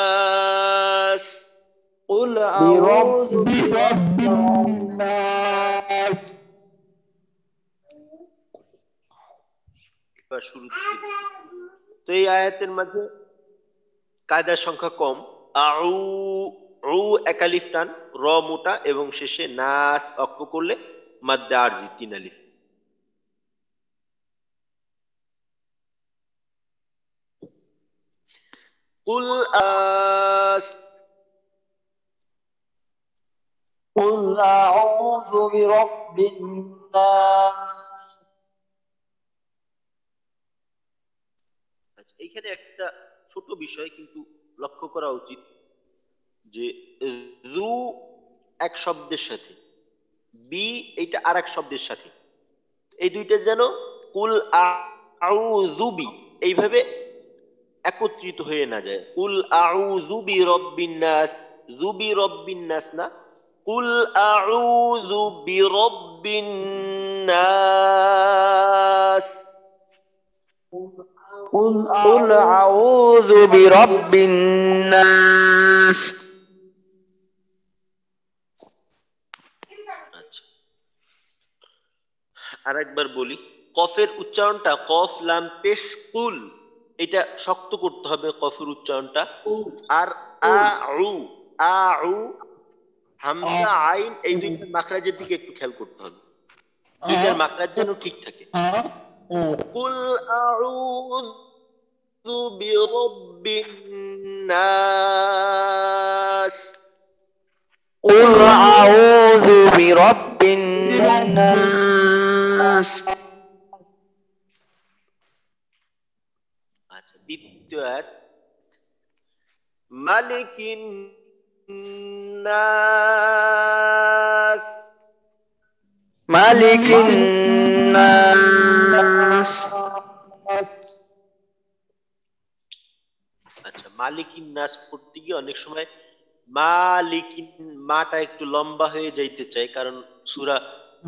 قل أعوذ برب الناس বা শুরু থেকে। তো এই আয়াতের মাঝে কায়দার সংখ্যা কম। আউ উ এক আলিফ টান, র মোটা এবং শেষে নাস অক্ষ করলে মাদ্দে আরজি তিন আলিফ। কুল আস, قل أعوذ برب الناس আচ্ছা, এইখানে একটা ছোট বিষয় কিন্তু লক্ষ্য করা উচিত যে জু এক শব্দের সাথে, বি এইটা আর এক শব্দের সাথে, এই দুইটা যেন কুল আউযু বি এইভাবে একত্রিত হয়ে না যায়। কুল আউযু বি রব্বিন নাস, যুবি রব্বিন নাস না, কুল আউযু বি রব্বিন নাস। قل أعوذ برب الناس আচ্ছা, আরেকবার বলি, কফের উচ্চারণটা কফ লাম পেশ কুল, এটা শক্ত করতে হবে কফের উচ্চারণটা। আর আউ হামজা আইন এই দুইটার মাখরাজের দিকে একটু খেয়াল করতে হবে, দুইটার মাখরাজ যেন ঠিক থাকে। কুল আউযু বিরাব্বিন নাস, قل أعوذ برب الناس আচ্ছা, দ্বিতীয় আয়াত মালিকিন নাস, ملك الناس আচ্ছা, মালিকিন নাস পড়তে গিয়ে অনেক সময় মালিকিন মাটা একটু লম্বা হয়ে যাইতে চায়, কারণ সূরা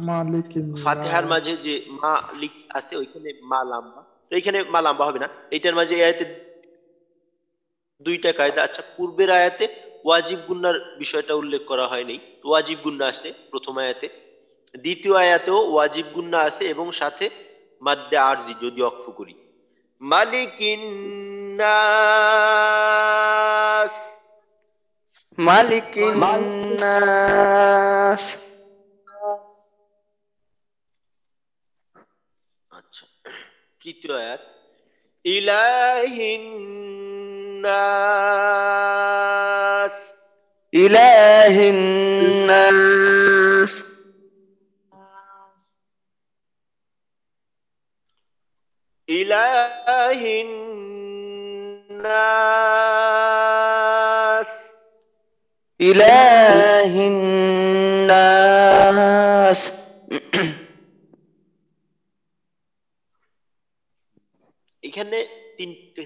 مالك ফাতিহার মাঝে الناس যে মালিক আছে ওইখানে মা লম্বা, তো এইখানে মা লম্বা হবে না। এইটার মাঝে এই আয়াতে দুইটা কায়দা। আচ্ছা, পূর্বের আয়াতে ওয়াজিব গুন্নার বিষয়টা উল্লেখ করা হয়নি, ওয়াজিব গুন্না আছে প্রথম আয়াতে, দ্বিতীয় আয়াতেও ওয়াজিব গুন্না আছে এবং সাথে মাদ্দে আরজি যদি অক্ফ করি। মালিকিন নাস, ملك الناس আচ্ছা, তৃতীয় আয়াত ইলাহিন الناس إله الناس إله الناس إله الناس এখানে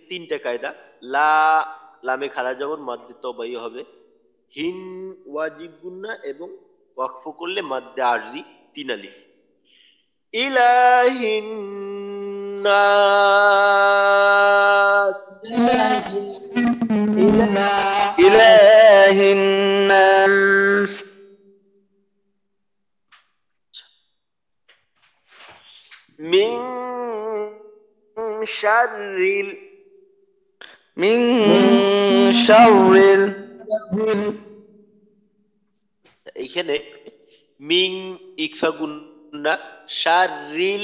তিনটা কায়দা। লা লামে খারা জবর মাদ্দে তবাই হবে, হিন ওয়াজিব গুন্না এবং ওয়াকফ করলে মাদ্দে আরজি 3 আলিফ। ইলাহিন নাস إله الناس মিন শাররিল من شر এখানে মিং ইকফা গুন্না শাররিল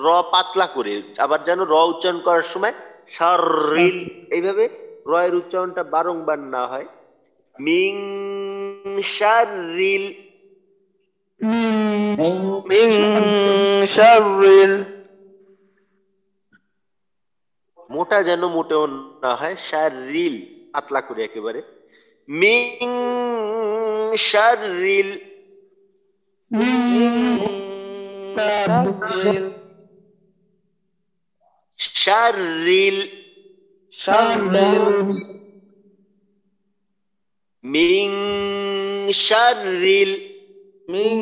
র পাতলা করে, আবার যেন র উচ্চারণ করার সময় শাররিল এইভাবে র এর উচ্চারণটা বারংবার না হয়। মিং শাররিল من شر মোটা যেন মোটেও না হয়, শাররিল পাতলা করে একেবারে। মিং শাররিল শাররিল মিং শাররিল من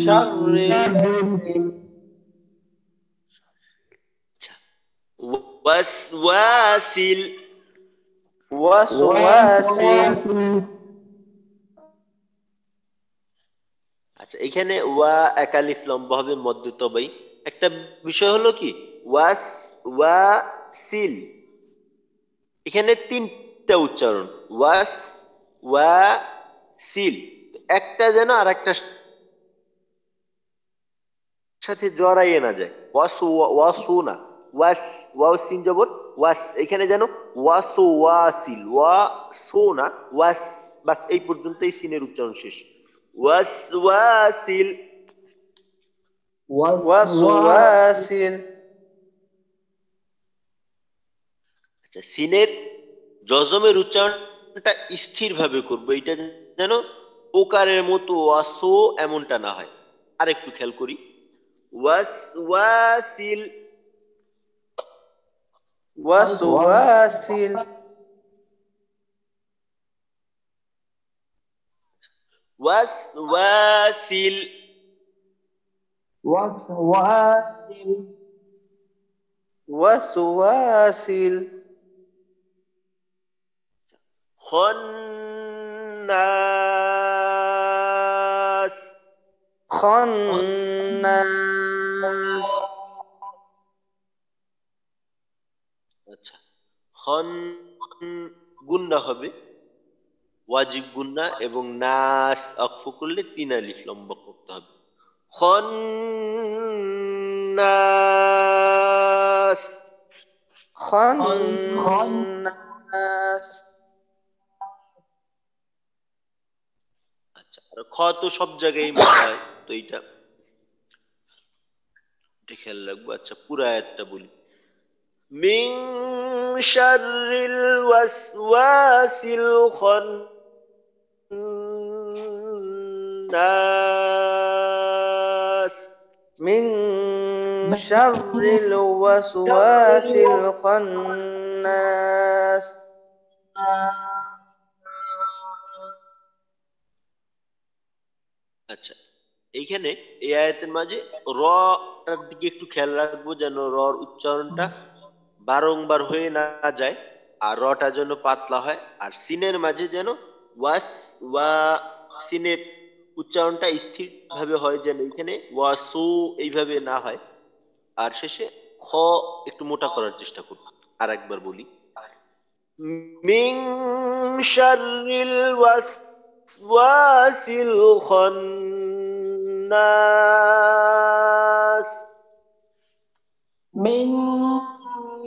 شر ওয়াসওয়াসিল وسواس আচ্ছা, এখানে ওয়া একালিফ লম্বা হবে মদ্দে তবাই। একটা বিষয় হলো কি, ওয়াস ওয়াসিল এখানে 3টা উচ্চারণ, ওয়াস ওয়াসিল, একটা যেন আর একটা সাথে জড়াইয়ে না যায়। ওয়াসু না, ওয়াস ওয়াও সিন জবর ওয়াস, এখানে যেন ওয়াসু ওয়াসিল, ওয়াসু না ওয়াস, বাস এই পর্যন্তই সিনের উচ্চারণ শেষ। ওয়াস ওয়াসিল وسواس আচ্ছা, সিনের জজমের উচ্চারণটা স্থির ভাবে করবো, এটা যেন ওকারের মতো ওয়াসো এমনটা না হয়। আর একটু খেয়াল করি, ওয়াস ওয়াসিল وسواس ওয়াস ওয়াসিল وسواس খন্নাস خناس আচ্ছা, খন গুন্না হবে ওয়াজিব গুন্না, এবং নাস অক্ফ করলে 3 আলিফ লম্বা করতে হবে। খন্নাস خناس আচ্ছা, আর খ তো সব জায়গায় মোটা হয়, তো এটা খেয়াল রাখবো। আচ্ছা, পুরো আয়াতটা বলি। মিন শাররিল ওয়াসওয়াসিল খান্নাস من شر الوسواس الخناس আচ্ছা, এইখানে এই আয়াতের মাঝে রটার দিকে একটু খেয়াল রাখবো, যেন রর উচ্চারণটা বারংবার হয়ে না যায়, আর রটা যেন পাতলা হয়। আর সিনের মাঝে যেন ওয়াস ওয়া সিনের উচ্চারণটা স্থির ভাবে হয়, যেন এখানে ওয়াসু এইভাবে না হয়। আর শেষে খ একটু মোটা করার চেষ্টা করব। আর একবার বলি, মিন শাররিল ওয়াসওয়াসিল খান্নাস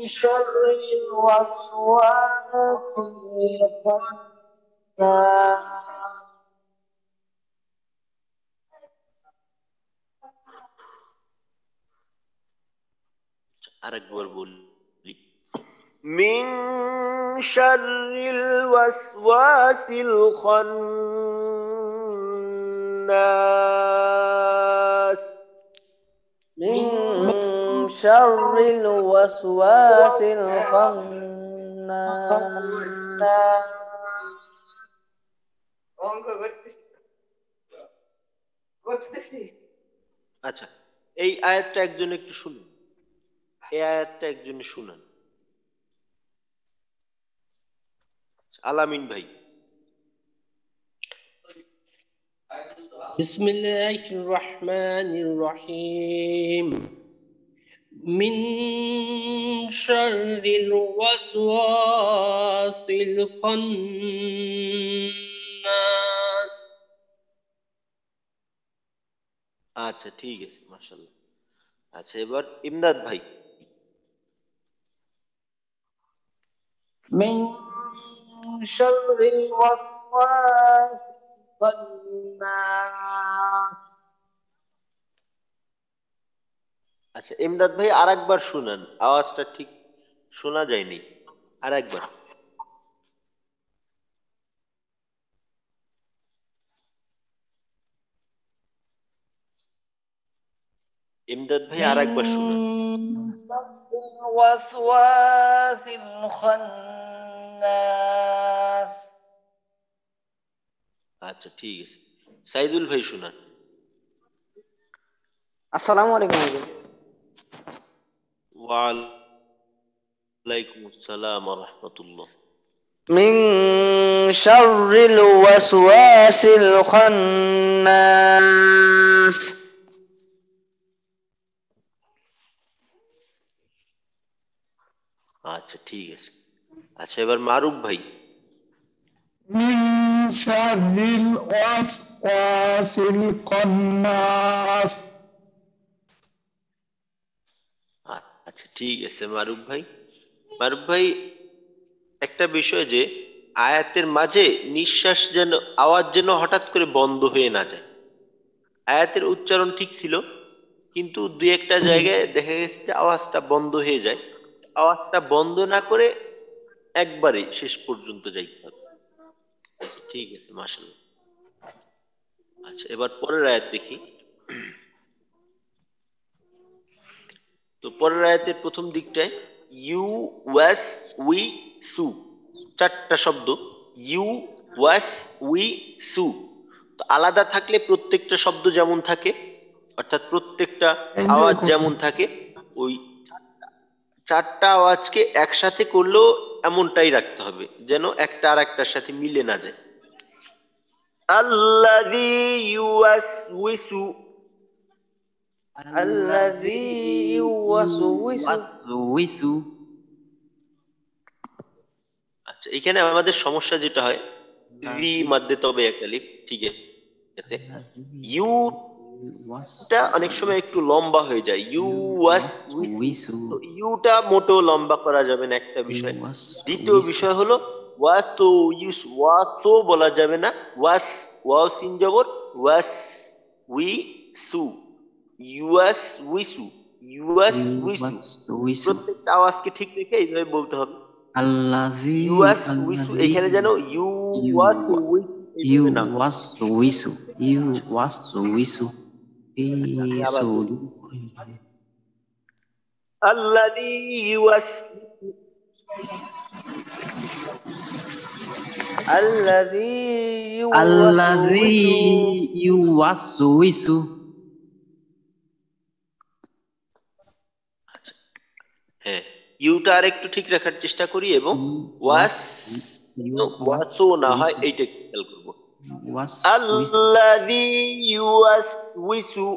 شر الوسواس الخناس আরেকবার বলি من شر الوسواس الخناس من شر الوسواس الخناس আচ্ছা, এই আয়াতটা একজন একটু শুনুন, এই আয়াতটা একজনে শুনান। আলামিন ভাই। بسم الله الرحمن الرحيم من شر الوسواس الخناس আচ্ছা ঠিক আছে, মাশাআল্লাহ। আচ্ছা, এবার ইমদাদ ভাই। من شر الوسواس الخناس আচ্ছা ইমদাদ ভাই আরেকবার শুনান, আওয়াজটা ঠিক শোনা যায়নি, আরেকবার। ইমদাদ ভাই আরেকবার শুনান। الوسواس الخناس আচ্ছা ঠিক আছে, সাইদুল ভাই শুনান। আসসালামু আলাইকুম হুজুর। ওয়ালাইকুম আসসালাম ওয়া রাহমাতুল্লাহ। من شر الوسواس الخناس আচ্ছা ঠিক আছে। আচ্ছা এবার মারুফ ভাই। من شر الوسواس الخناس আচ্ছা ঠিক আছে মারুফ ভাই। মারুফ ভাই, একটা বিষয় যে আয়াতের মাঝে নিঃশ্বাস যেন, আওয়াজ যেন হঠাৎ করে বন্ধ হয়ে না যায়। আয়াতের উচ্চারণ ঠিক ছিল, কিন্তু দুই একটা জায়গায় দেখা গেছে যে আওয়াজটা বন্ধ হয়ে যায়। আওয়াজটা বন্ধ না করে একবারে শেষ পর্যন্ত যাইতে হবে। আচ্ছা ঠিক আছে, মাশাআল্লাহ। আচ্ছা এবার পরের আয়াত দেখি। তো পরের আয়াতের প্রথম দিকটায় ইউ ওয়াস উই সু, চারটা শব্দ। ইউ ওয়াস উই সু, তো আলাদা থাকলে প্রত্যেকটা শব্দ যেমন থাকে, অর্থাৎ প্রত্যেকটা আওয়াজ যেমন থাকে, ওই চারটা আওয়াজকে একসাথে করলেও এমনটাই রাখতে হবে, যেন একটা আর একটার সাথে মিলে না যায়। আল্লাযী ইউওয়াসউইসু, الذي يوسوس আচ্ছা এখানে আমাদের সমস্যা যেটা হয়, রি মধ্যে তবে একটা লিপ, ঠিক আছে। ইউ টা অনেক সময় একটু লম্বা হয়ে যায়, ইউ ওয়াস উইসু, তো ইউটা মোটেও লম্বা করা যাবে না, একটা বিষয়। দ্বিতীয় বিষয় হলো ওয়াসো ইউস, ওয়াসো বলা যাবে না, ওয়াস, ওয়াও সিন জবর, ওয়াস উই সু, ইউয়াস উইসু, ইউয়াস উইসু, প্রত্যেকটা আওয়াজকে ঠিক রেখে এইভাবে বলতে হবে। ইউয়াস উইসু, এখানে যেন ইউ ওয়াস উইসু এইভাবে না হয়। আবার বলি। আল্লাযী ইউওয়াসউইসু, الذي يوسوس হ্যাঁ ইউটা আর একটু ঠিক রাখার চেষ্টা করি, এবং ওয়াস ওয়াসও না হয় এইটা খেয়াল করব। আল্লাযী ইউওয়াসউইসু,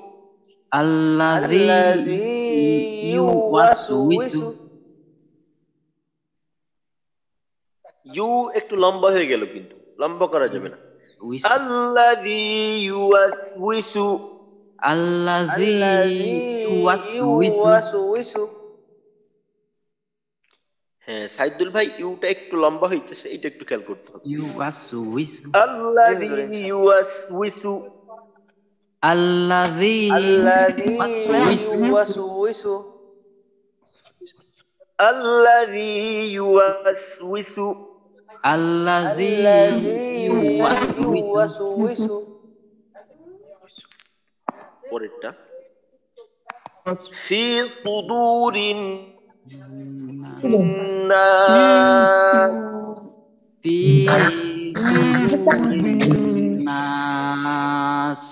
الذي يوسوس ইউ একটু লম্বা হয়ে গেল, কিন্তু লম্বা করা যাবে না। আল্লাযী ইউওয়াসউইসু, الذي يوسوس হ্যাঁ সাইদুল ভাই ইউটা একটু লম্বা হইতেছে, এটা একটু খেয়াল করতে হবে। ইউওয়াসউইসু আল্লাযী ইউওয়াসউইসু আল্লাযী আল্লাযী ইউওয়াসউইসু ইউওয়াসউইসু আল্লাযী ইউওয়াসউইসু আল্লাযী আল্লাযী ইউওয়াসউইসু ইউওয়াসউইসু পরেরটা ফি সুদুরিন নাস ফি সুদুরিন নাস।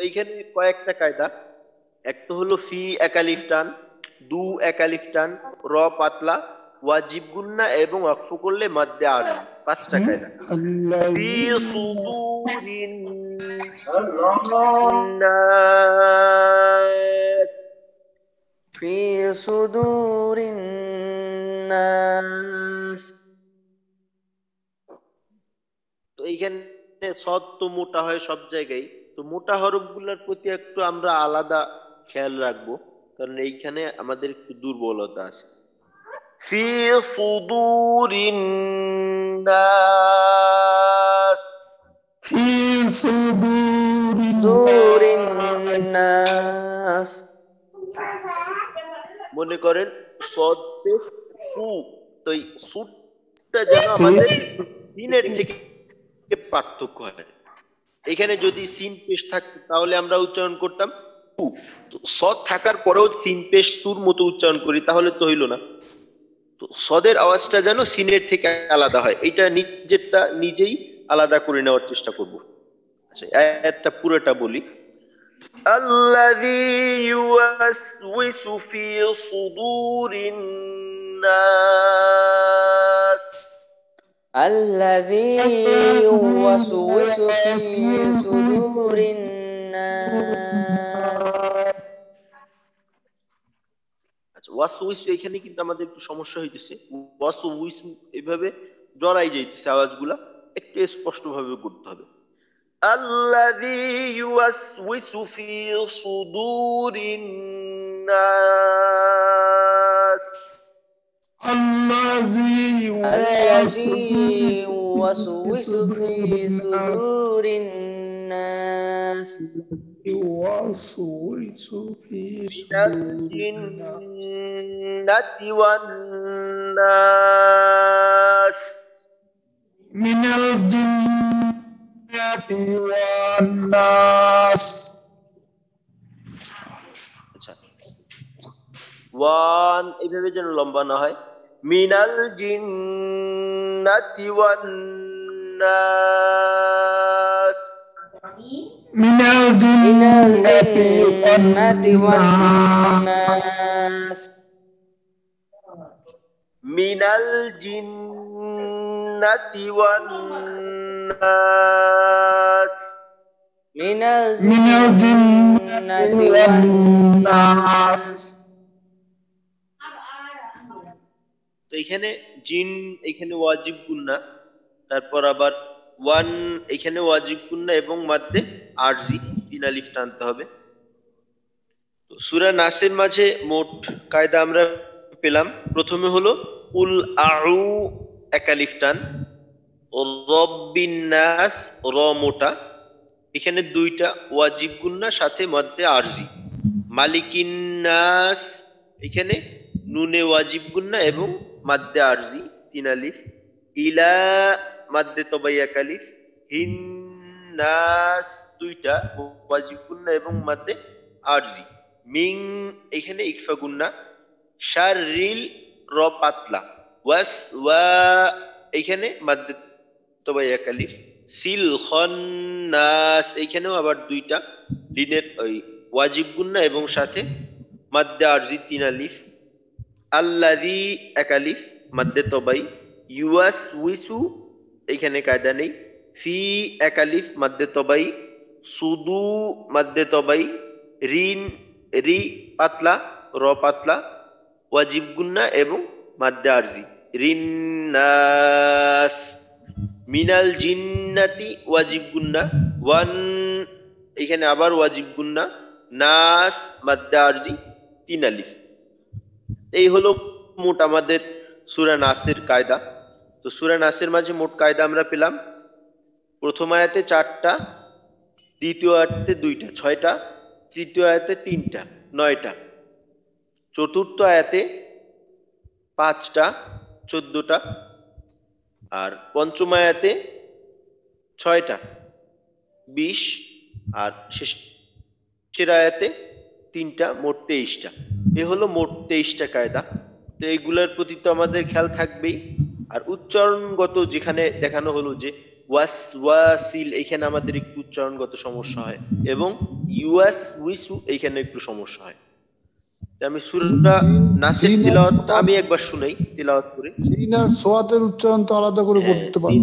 এইখানে কয়েকটা কায়দা। একটা হলো ফি একালিফ টান, দু একালিফ টান, র পাতলা, ওয়াজিব গুন্না এবং ওয়াকফ করলে মাদ্দে আরজি। পাঁচটা কায়দা। ফি সুদুরিন নাস ফি সুদুরিন নাস। তো এইখানে সদ তো মোটা হয় সব জায়গায়, তো মোটা হরফগুলোর প্রতি একটু আমরা আলাদা খেয়াল রাখবো, কারণ এইখানে আমাদের একটু দুর্বলতা আছে। ফি সুদুরিন নাস ফি সুদুরিন সুদুরিন নাস। মনে করেন সদ পেশ সু, তো এই সুটা যেন আমাদের সিনের থেকে পার্থক্য হয়। এখানে যদি সিন পেশ থাকতো তাহলে আমরা উচ্চারণ করতাম সু, তো সদ থাকার পরেও সিন পেশ সুর মতো উচ্চারণ করি, তাহলে তো হইল না। তো সদের আওয়াজটা যেন সিনের থেকে আলাদা হয়, এটা নিজেরটা নিজেই আলাদা করে নেওয়ার চেষ্টা করব। আচ্ছা আয়াতটা পুরোটা বলি। আল্লাযী ইউওয়াসউইসু ফি সুদুরিন নাস الذي يوسوس في صدور الناس। আচ্ছা ওয়াসউইসু এখানে কিন্তু আমাদের একটু সমস্যা হইতেছে, ওয়াসউইসু এইভাবে জড়াই যাইতেছে, আওয়াজগুলা একটু স্পষ্ট ভাবে করতে হবে। আল্লাযী ইউওয়াসউইসু ফি সুদুরিন নাস الذي الذي يوسوس في صدور الناس يوسوس في من الجنة والناس من الجنة والناس। আচ্ছা ওয়ান এইভাবে যেন লম্বা না হয়। মিনাল জিন্নাতি ওয়ান নাস من من الجنة الجنة والناس والناس মিনাল জিন্নাতি ওয়ান নাস من من الجنة الجنة والناس। والناس। তো এখানে জিন এখানে ওয়াজিব গুন্না, তারপর আবার ওয়ান এখানে ওয়াজিব গুন্না এবং মাদ্দে আরজি, তিন আলিফ টানতে হবে। তো সূরা নাসের মাঝে মোট কায়দা আমরা পেলাম। প্রথমে হলো কুল আউ এক আলিফ টান, ও রব্বিন নাস র মোটা, এখানে দুইটা ওয়াজিব গুন্না সাথে মাদ্দে আরজি। মালিকিন নাস এখানে নুনে ওয়াজিব গুন্না এবং মাদ্দে আরজি, তিন আলিফ। ইলা মাদ্দে তবাই এক আলিফ। হিন নাস দুইটা ওয়াজিব গুন্না এবং মাদ্দে আরজি। মিং এখানে ইকফা গুন্না। শাররিল র পাতলা। ওয়াস ওয়া এখানে মাদ্দে তবাই এক আলিফ। সিল খন্নাস এইখানেও আবার দুইটা লিনের ওই ওয়াজিব গুন্না এবং সাথে মাদ্দে আরজি, তিন আলিফ। আল্লাযী এক আলিফ মাদ্দে তবাই। ইউওয়াসউইসু এখানে কায়দা নেই। ফি এক আলিফ মাদ্দে তবাই। সুদু মাদ্দে তবাই। রিন রি পাতলা র পাতলা, ওয়াজিব গুন্না এবং মাদ্দে আরজি। রিন্নাস। মিনাল জিন্নাতি ওয়াজিব গুন্না। ওয়ান এখানে আবার ওয়াজিব গুন্না। নাস মাদ্দে আরজি, তিন আলিফ। এই হলো মোট আমাদের সূরা নাসের কায়দা। তো সূরা নাসের মাঝে মোট কায়দা আমরা পেলাম, প্রথম আয়াতে 4টা, দ্বিতীয় আয়াতে 2টা 6টা, তৃতীয় আয়াতে 3টা 9টা, চতুর্থ আয়াতে 5টা 14টা, আর পঞ্চম আয়াতে 6টা 20, আর শেষের আয়াতে 3টা, মোট 23টা। এ হলো মোট 23টা কায়দা। তো এইগুলোর প্রতি তো আমাদের খেয়াল থাকবেই। আর উচ্চারণগত যেখানে দেখানো হলো যে ওয়াসিল, এইখানে আমাদের একটু উচ্চারণগত সমস্যা হয়, এবং উইসু এইখানে একটু সমস্যা হয়। আমি সূরা নাসের তিলাওয়াতটা আমি একবার শুনাই, তিলাওয়াত করে। সিন আর সোয়াদের উচ্চারণ তো আলাদা করে করতে পারি।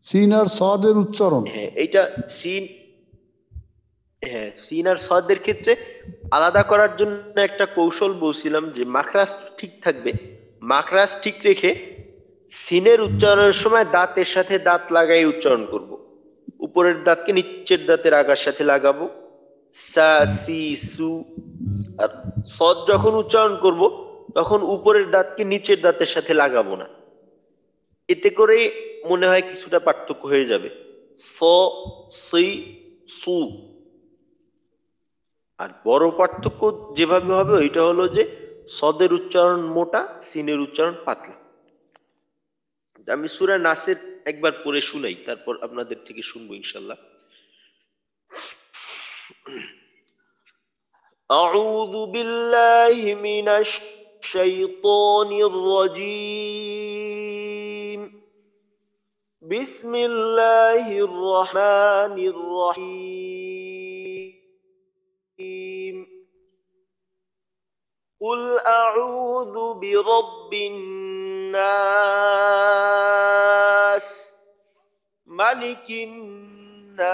সিন আর সাদের উচ্চারণ, এইটা সিন আর সাদের ক্ষেত্রে আলাদা করার জন্য একটা কৌশল বলছিলাম, যে মাখরাজ ঠিক থাকবে, মাখরাজ ঠিক রেখে সিনের উচ্চারণের সময় দাঁতের সাথে দাঁত লাগাই উচ্চারণ করব। উপরের দাঁতকে নিচের দাঁতের আগার সাথে লাগাবো, সা সি সু। আর সদ যখন উচ্চারণ করব তখন উপরের দাঁতকে নিচের দাঁতের সাথে লাগাবো না। এতে করে মনে হয় কিছুটা পার্থক্য হয়ে যাবে। স সি সু। আর বড় পার্থক্য যেভাবে হবে ওইটা হলো যে সদের উচ্চারণ মোটা, সিনের উচ্চারণ পাতলা। আমি সূরা নাসের একবার পড়ে শুনাই, তারপর আপনাদের থেকে শুনবো ইনশাআল্লাহ। আউযু বিল্লাহি মিনাশ শাইতানির রাজীম। বিসমিল্লাহির রহমানির রহিম। قل أعوذ برب الناس ملك الناس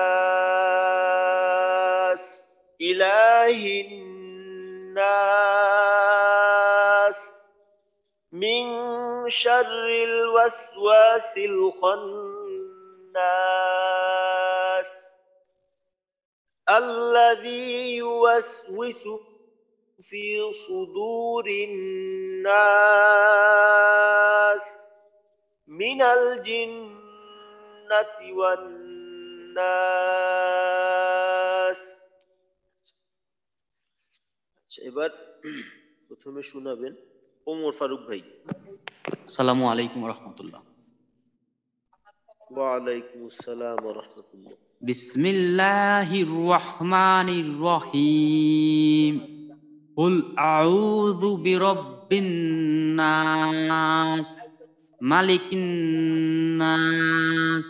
إله الناس من شر الوسواس الخناس الذي يوسوس في صدور الناس من الجنة والناس। এবার প্রথমে শোনাবেন ওমর ফারুক ভাই। আসসালামু আলাইকুম ওয়া রাহমাতুল্লাহ। ওয়া আলাইকুম আসসালাম ওয়া রাহমাতুল্লাহ। বিসমিল্লাহির রহমানির রহিম। কুল আউযু বিরাব্বিন নাস মালিকিন নাস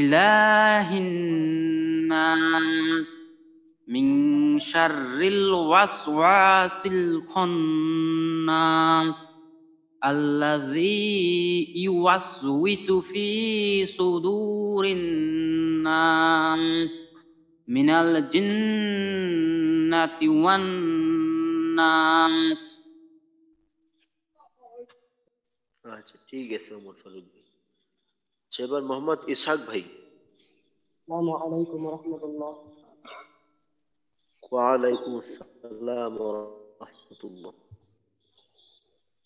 ইলাহিন নাস মিন শাররিল ওয়াসওয়াসিল খান্নাস আল্লাযী ইউওয়াসওয়িসু ফি সুদুরিন নাস মিনাল জিন্নাতি ওয়ান নাস। আচ্ছা, ঠিক আছে ওমর ফারুক ভাই। এবার মোহাম্মদ ইসহাক ভাই। আসসালামু আলাইকুম ওয়া রাহমাতুল্লাহ। ওয়া আলাইকুম আসসালাম ওয়া রাহমাতুল্লাহ।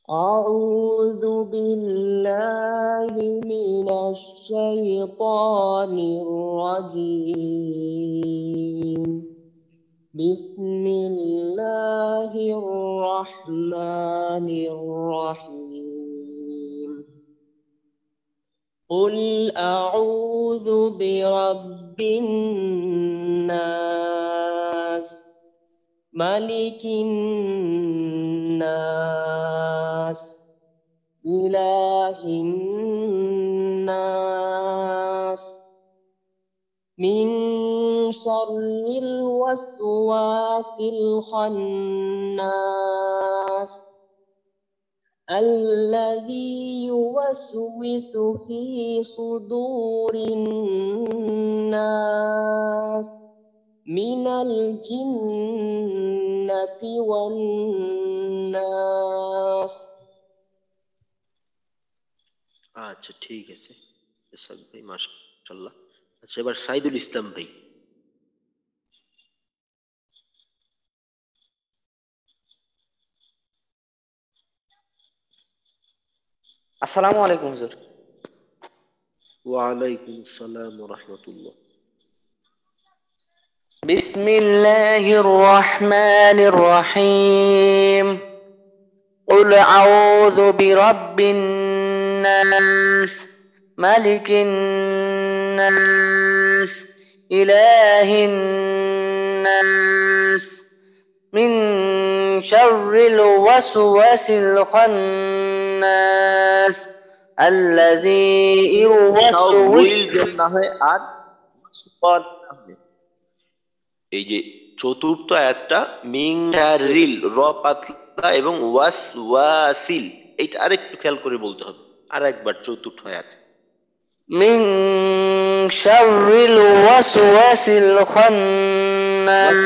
أعوذ بالله من الشيطان الرجيم. بسم الله الرحمن الرحيم. قل أعوذ برب الناس ملك الناس إله الناس من شر الوسواس الخناس الذي يوسوس في صدور الناس من الجنة والناس। আচ্ছা, ঠিক আছে ইসহাক ভাই, মাশাআল্লাহ। আচ্ছা, এবার সাইদুল ইসলাম ভাই। আসসালামু আলাইকুম হুজুর। ওয়ালাইকুম আসসালাম ওয়া রাহমাতুল্লাহ। বিসমিল্লাহির রহমানির রহিম। قل أعوذ برب الناس ملك الناس إله الناس من شر الوسواس الخناس الذي সব يوسوس উইল যেন না হয় আর সুপার না হয়। এই যে চতুর্থ আয়াতটা মিং রিল র পাতলা এবং ওয়াস ওয়াসিল, এইটা আরেকটু খেয়াল করে বলতে হবে। আর একবার চতুর্থ আয়াত। من شر الوسواس الخناس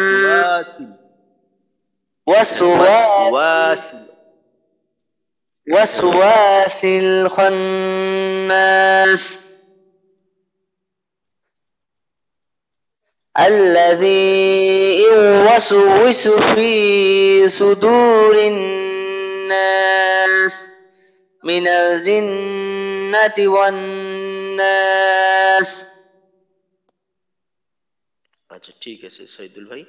ওয়াসওয়াসিল, এখানে وسواس ওয়াসওয়াসিল। وسواس الخناس الذي يوسوس في صدور الناس من الجنة والناس. আচ্ছা ঠিক আছে সাইদুল ভাই,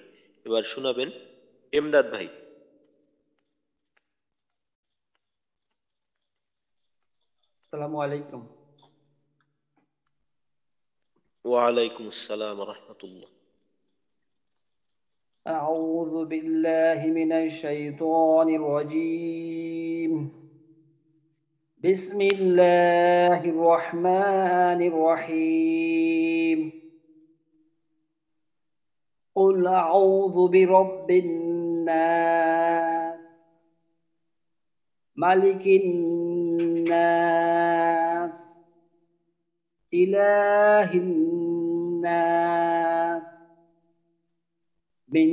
এবার শোনাবেন এমদাদ ভাই। আসসালামু আলাইকুম। ওয়ালাইকুম আসসালাম ওয়া রাহমাতুল্লাহ। أعوذ بالله من الشيطان الرجيم. بسم الله الرحمن الرحيم. قل أعوذ برب الناس ملك الناس إله الناس من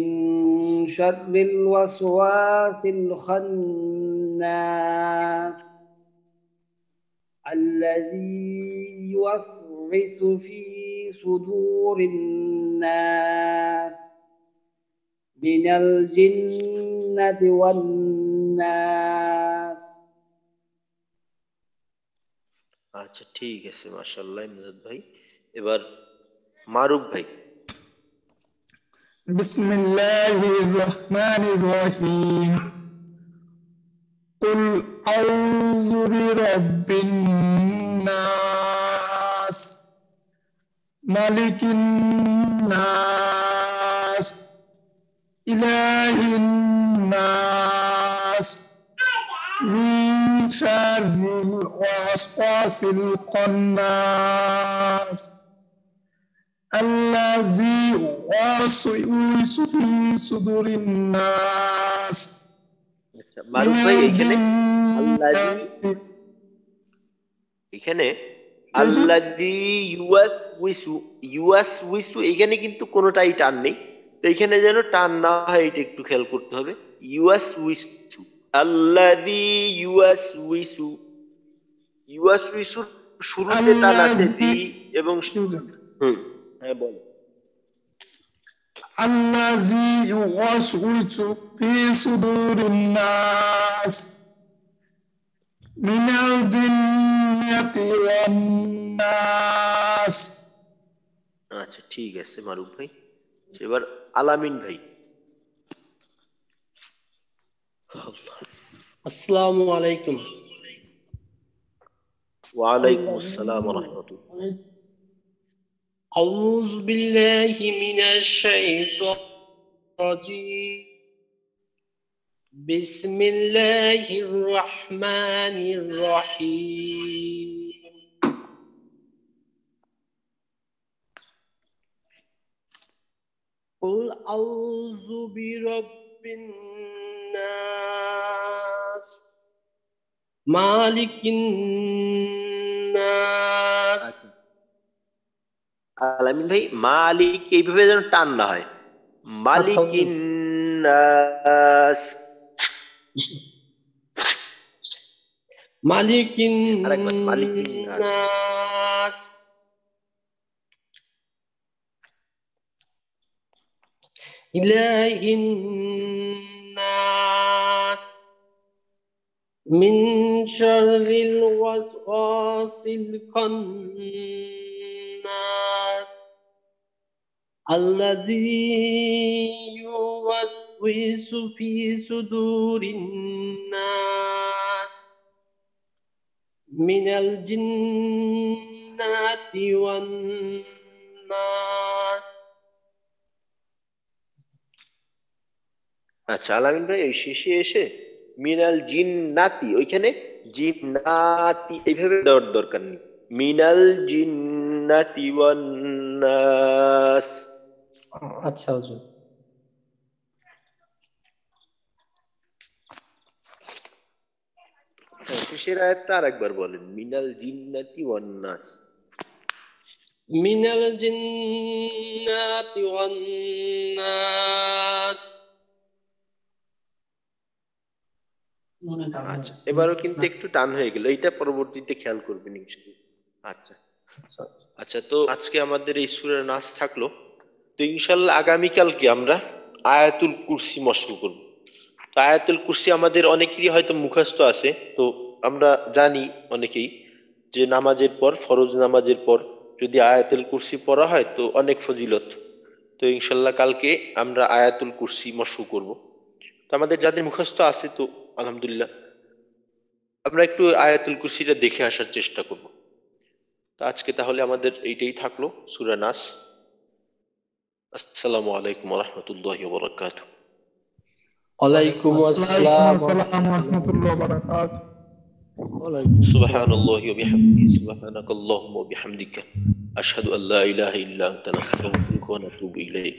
شر الوسواس الخناس الذي يوسوس في صدور الناس من الجنة والناس. আচ্ছা ঠিক আছে, মাশাআল্লাহ ইমদাদ ভাই। এবার মারুফ ভাই। বিসমিল্লাহির রহমানির রহিম। قل أعوذ برب الناس ملك الناس إله الناس من شر الوسواس الخناس الذي يوسوس في صدور الناس আচ্ছা মারুফ من ভাই, এখানে আল্লাযী, الجنة. এখানে আল্লাযী ইউয়াসউইসু, ইউয়াসউইসু এখানে কিন্তু কোনোটাই টান নেই, তো এখানে যেন টান না হয় এটা একটু খেয়াল করতে হবে। ইউয়াসউইসু, আল্লাযী ইউয়াসউইসু, ইউয়াসউইসুর শুরুতে টান আছে দি এবং হ্যাঁ বল। الذي يوسوس في صدور الناس من الجنة والناس. আচ্ছা ঠিক আছে মারুফ ভাই। এবার আলামিন ভাই। আসসালামু আলাইকুম। ওয়ালাইকুম আসসালাম ওয়া রাহমাতুল্লাহ। أعوذ بالله من الشيطان الرجيم. بسم الله الرحمن الرحيم. قل أعوذ برب الناس مالك الناس. আলামিন ভাই মালিক এইভাবে যেন টান না হয়। মালিকিন নাস, মালিকিন আরেকবার মালিকিন নাস। নাস ইলাহিন নাস من شر الوسواس الخناس الذي يوسوس في صدور الناس من الجنة والناس আচ্ছা, আলামিন ভাই এই শেষে এসে মিনাল জিন্নাতি, ওইখানে জিন্নাতি এইভাবে দেওয়ার দরকার নেই, মিনাল জিন্নাতি ওয়ান নাস। আচ্ছা হুজুর। শেষের আয়াতটা আরেকবার বলেন, মিনাল জিন্নাতি ওয়ান নাস। من الجنة والناس। আচ্ছা, এবারও কিন্তু একটু টান হয়ে গেল, এটা পরবর্তীতে খেয়াল করবেন ইনশাআল্লাহ। আচ্ছা আচ্ছা, তো আজকে আমাদের এই সূরা নাস থাকলো, তো ইনশাআল্লাহ আগামীকালকে আমরা আয়াতুল কুরসি মশক করব। তো আয়াতুল কুরসি আমাদের অনেকেরই হয়তো মুখস্থ আছে, তো আমরা জানি অনেকেই যে নামাজের পর, ফরজ নামাজের পর যদি আয়াতুল কুরসি পড়া হয় তো অনেক ফজিলত। তো ইনশাআল্লাহ কালকে আমরা আয়াতুল কুরসি মশক করব। তো আমাদের যাদের মুখস্থ আছে তো আলহামদুলিল্লাহ আমরা একটু আয়াতুল কুরসিটা দেখে আসার চেষ্টা করব। তো আজকে তাহলে আমাদের এইটাই থাকলো সূরা নাস। আসসালামু আলাইকুম ওয়া রাহমাতুল্লাহি ওয়া বারাকাতুহু। ওয়ালাইকুম আসসালাম ওয়া রাহমাতুল্লাহি ওয়া বারাকাতুহু। সুবহানাল্লাহি ওয়া বিহামদিহি, সুবহানাকাল্লাহুম্মা ওয়া বিহামদিকা, আশহাদু আল্লা ইলাহা ইল্লা আনতা, নাস্তাগফিরুকা ওয়া নাতুবু ইলাইক।